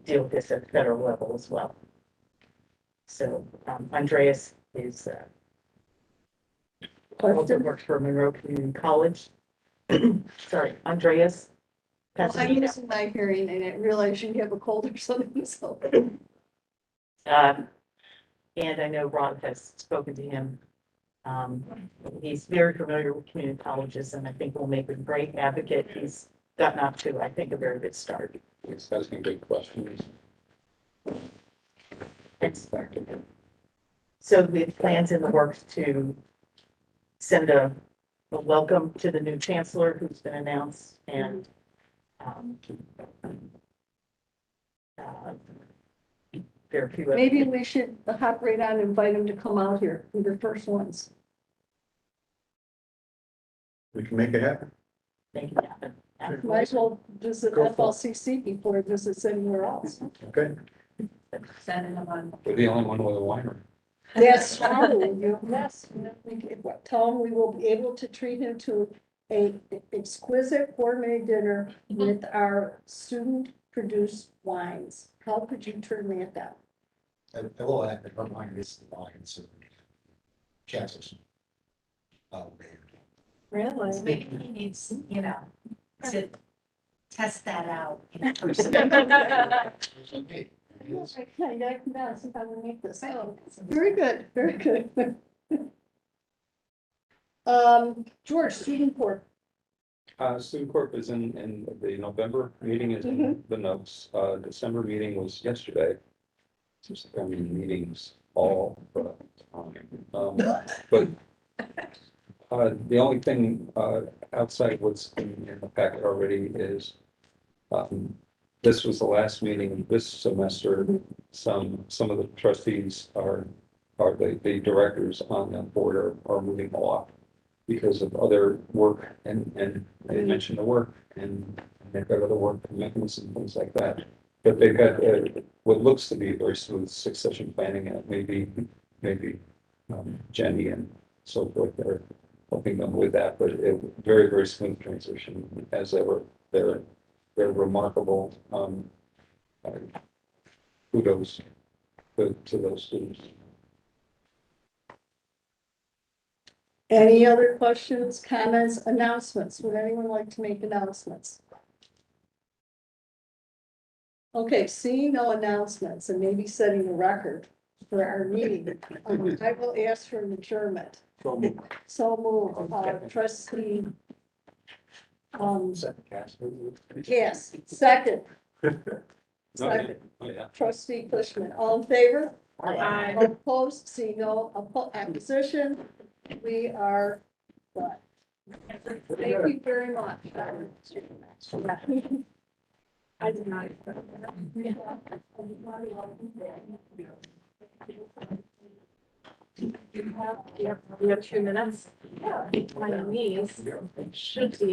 Speaker 3: deal with this at the federal level as well.
Speaker 16: So Andreas is, also works for Monroe Community College. Sorry, Andreas.
Speaker 1: Well, I'm using my hearing and I realize you have a cold or something, so.
Speaker 16: And I know Ron has spoken to him. He's very familiar with community colleges and I think will make a great advocate. He's gotten off to, I think, a very good start.
Speaker 2: He's asking good questions.
Speaker 16: So we have plans in the works to send a welcome to the new chancellor who's been announced and there are a few.
Speaker 1: Maybe we should hop right on and invite them to come out here, be the first ones.
Speaker 6: We can make it happen.
Speaker 16: Make it happen.
Speaker 1: Might as well visit
Speaker 6: Go for it.
Speaker 1: FLCC before it visits anywhere else.
Speaker 6: Okay.
Speaker 3: Sending them on.
Speaker 2: We're the only one with a winery.
Speaker 1: That's true. Yes, tell him we will be able to treat him to a exquisite gourmet dinner with our student produced wines. How could you turn that down?
Speaker 15: I will add that her mind is the lines of chances.
Speaker 1: Really?
Speaker 11: Maybe he needs, you know, to test that out in person.
Speaker 1: Very good, very good. George, student court.
Speaker 2: Student corp is in the November meeting is in the notes. December meeting was yesterday. Seems like I'm in meetings all the time. But the only thing outside what's in the packet already is this was the last meeting this semester. Some of the trustees are the directors on that board are moving off because of other work and they mentioned the work and they've got other work commitments and things like that. But they've got what looks to be very smooth succession planning and maybe Jenny and so forth. They're helping them with that, but it very, very smooth transition as ever. They're remarkable. Kudos to those students.
Speaker 1: Any other questions, comments, announcements? Would anyone like to make announcements? Okay, seeing no announcements and maybe setting a record for our meeting, I will ask for an adjournment. So move, trustee. Yes, second. Second.
Speaker 2: Oh, yeah.
Speaker 1: Trustee Cushman, all in favor?
Speaker 8: Aye.
Speaker 1: All opposed, see no opposition, we are done. Thank you very much.
Speaker 8: I did not. You have 2 minutes. My knees should be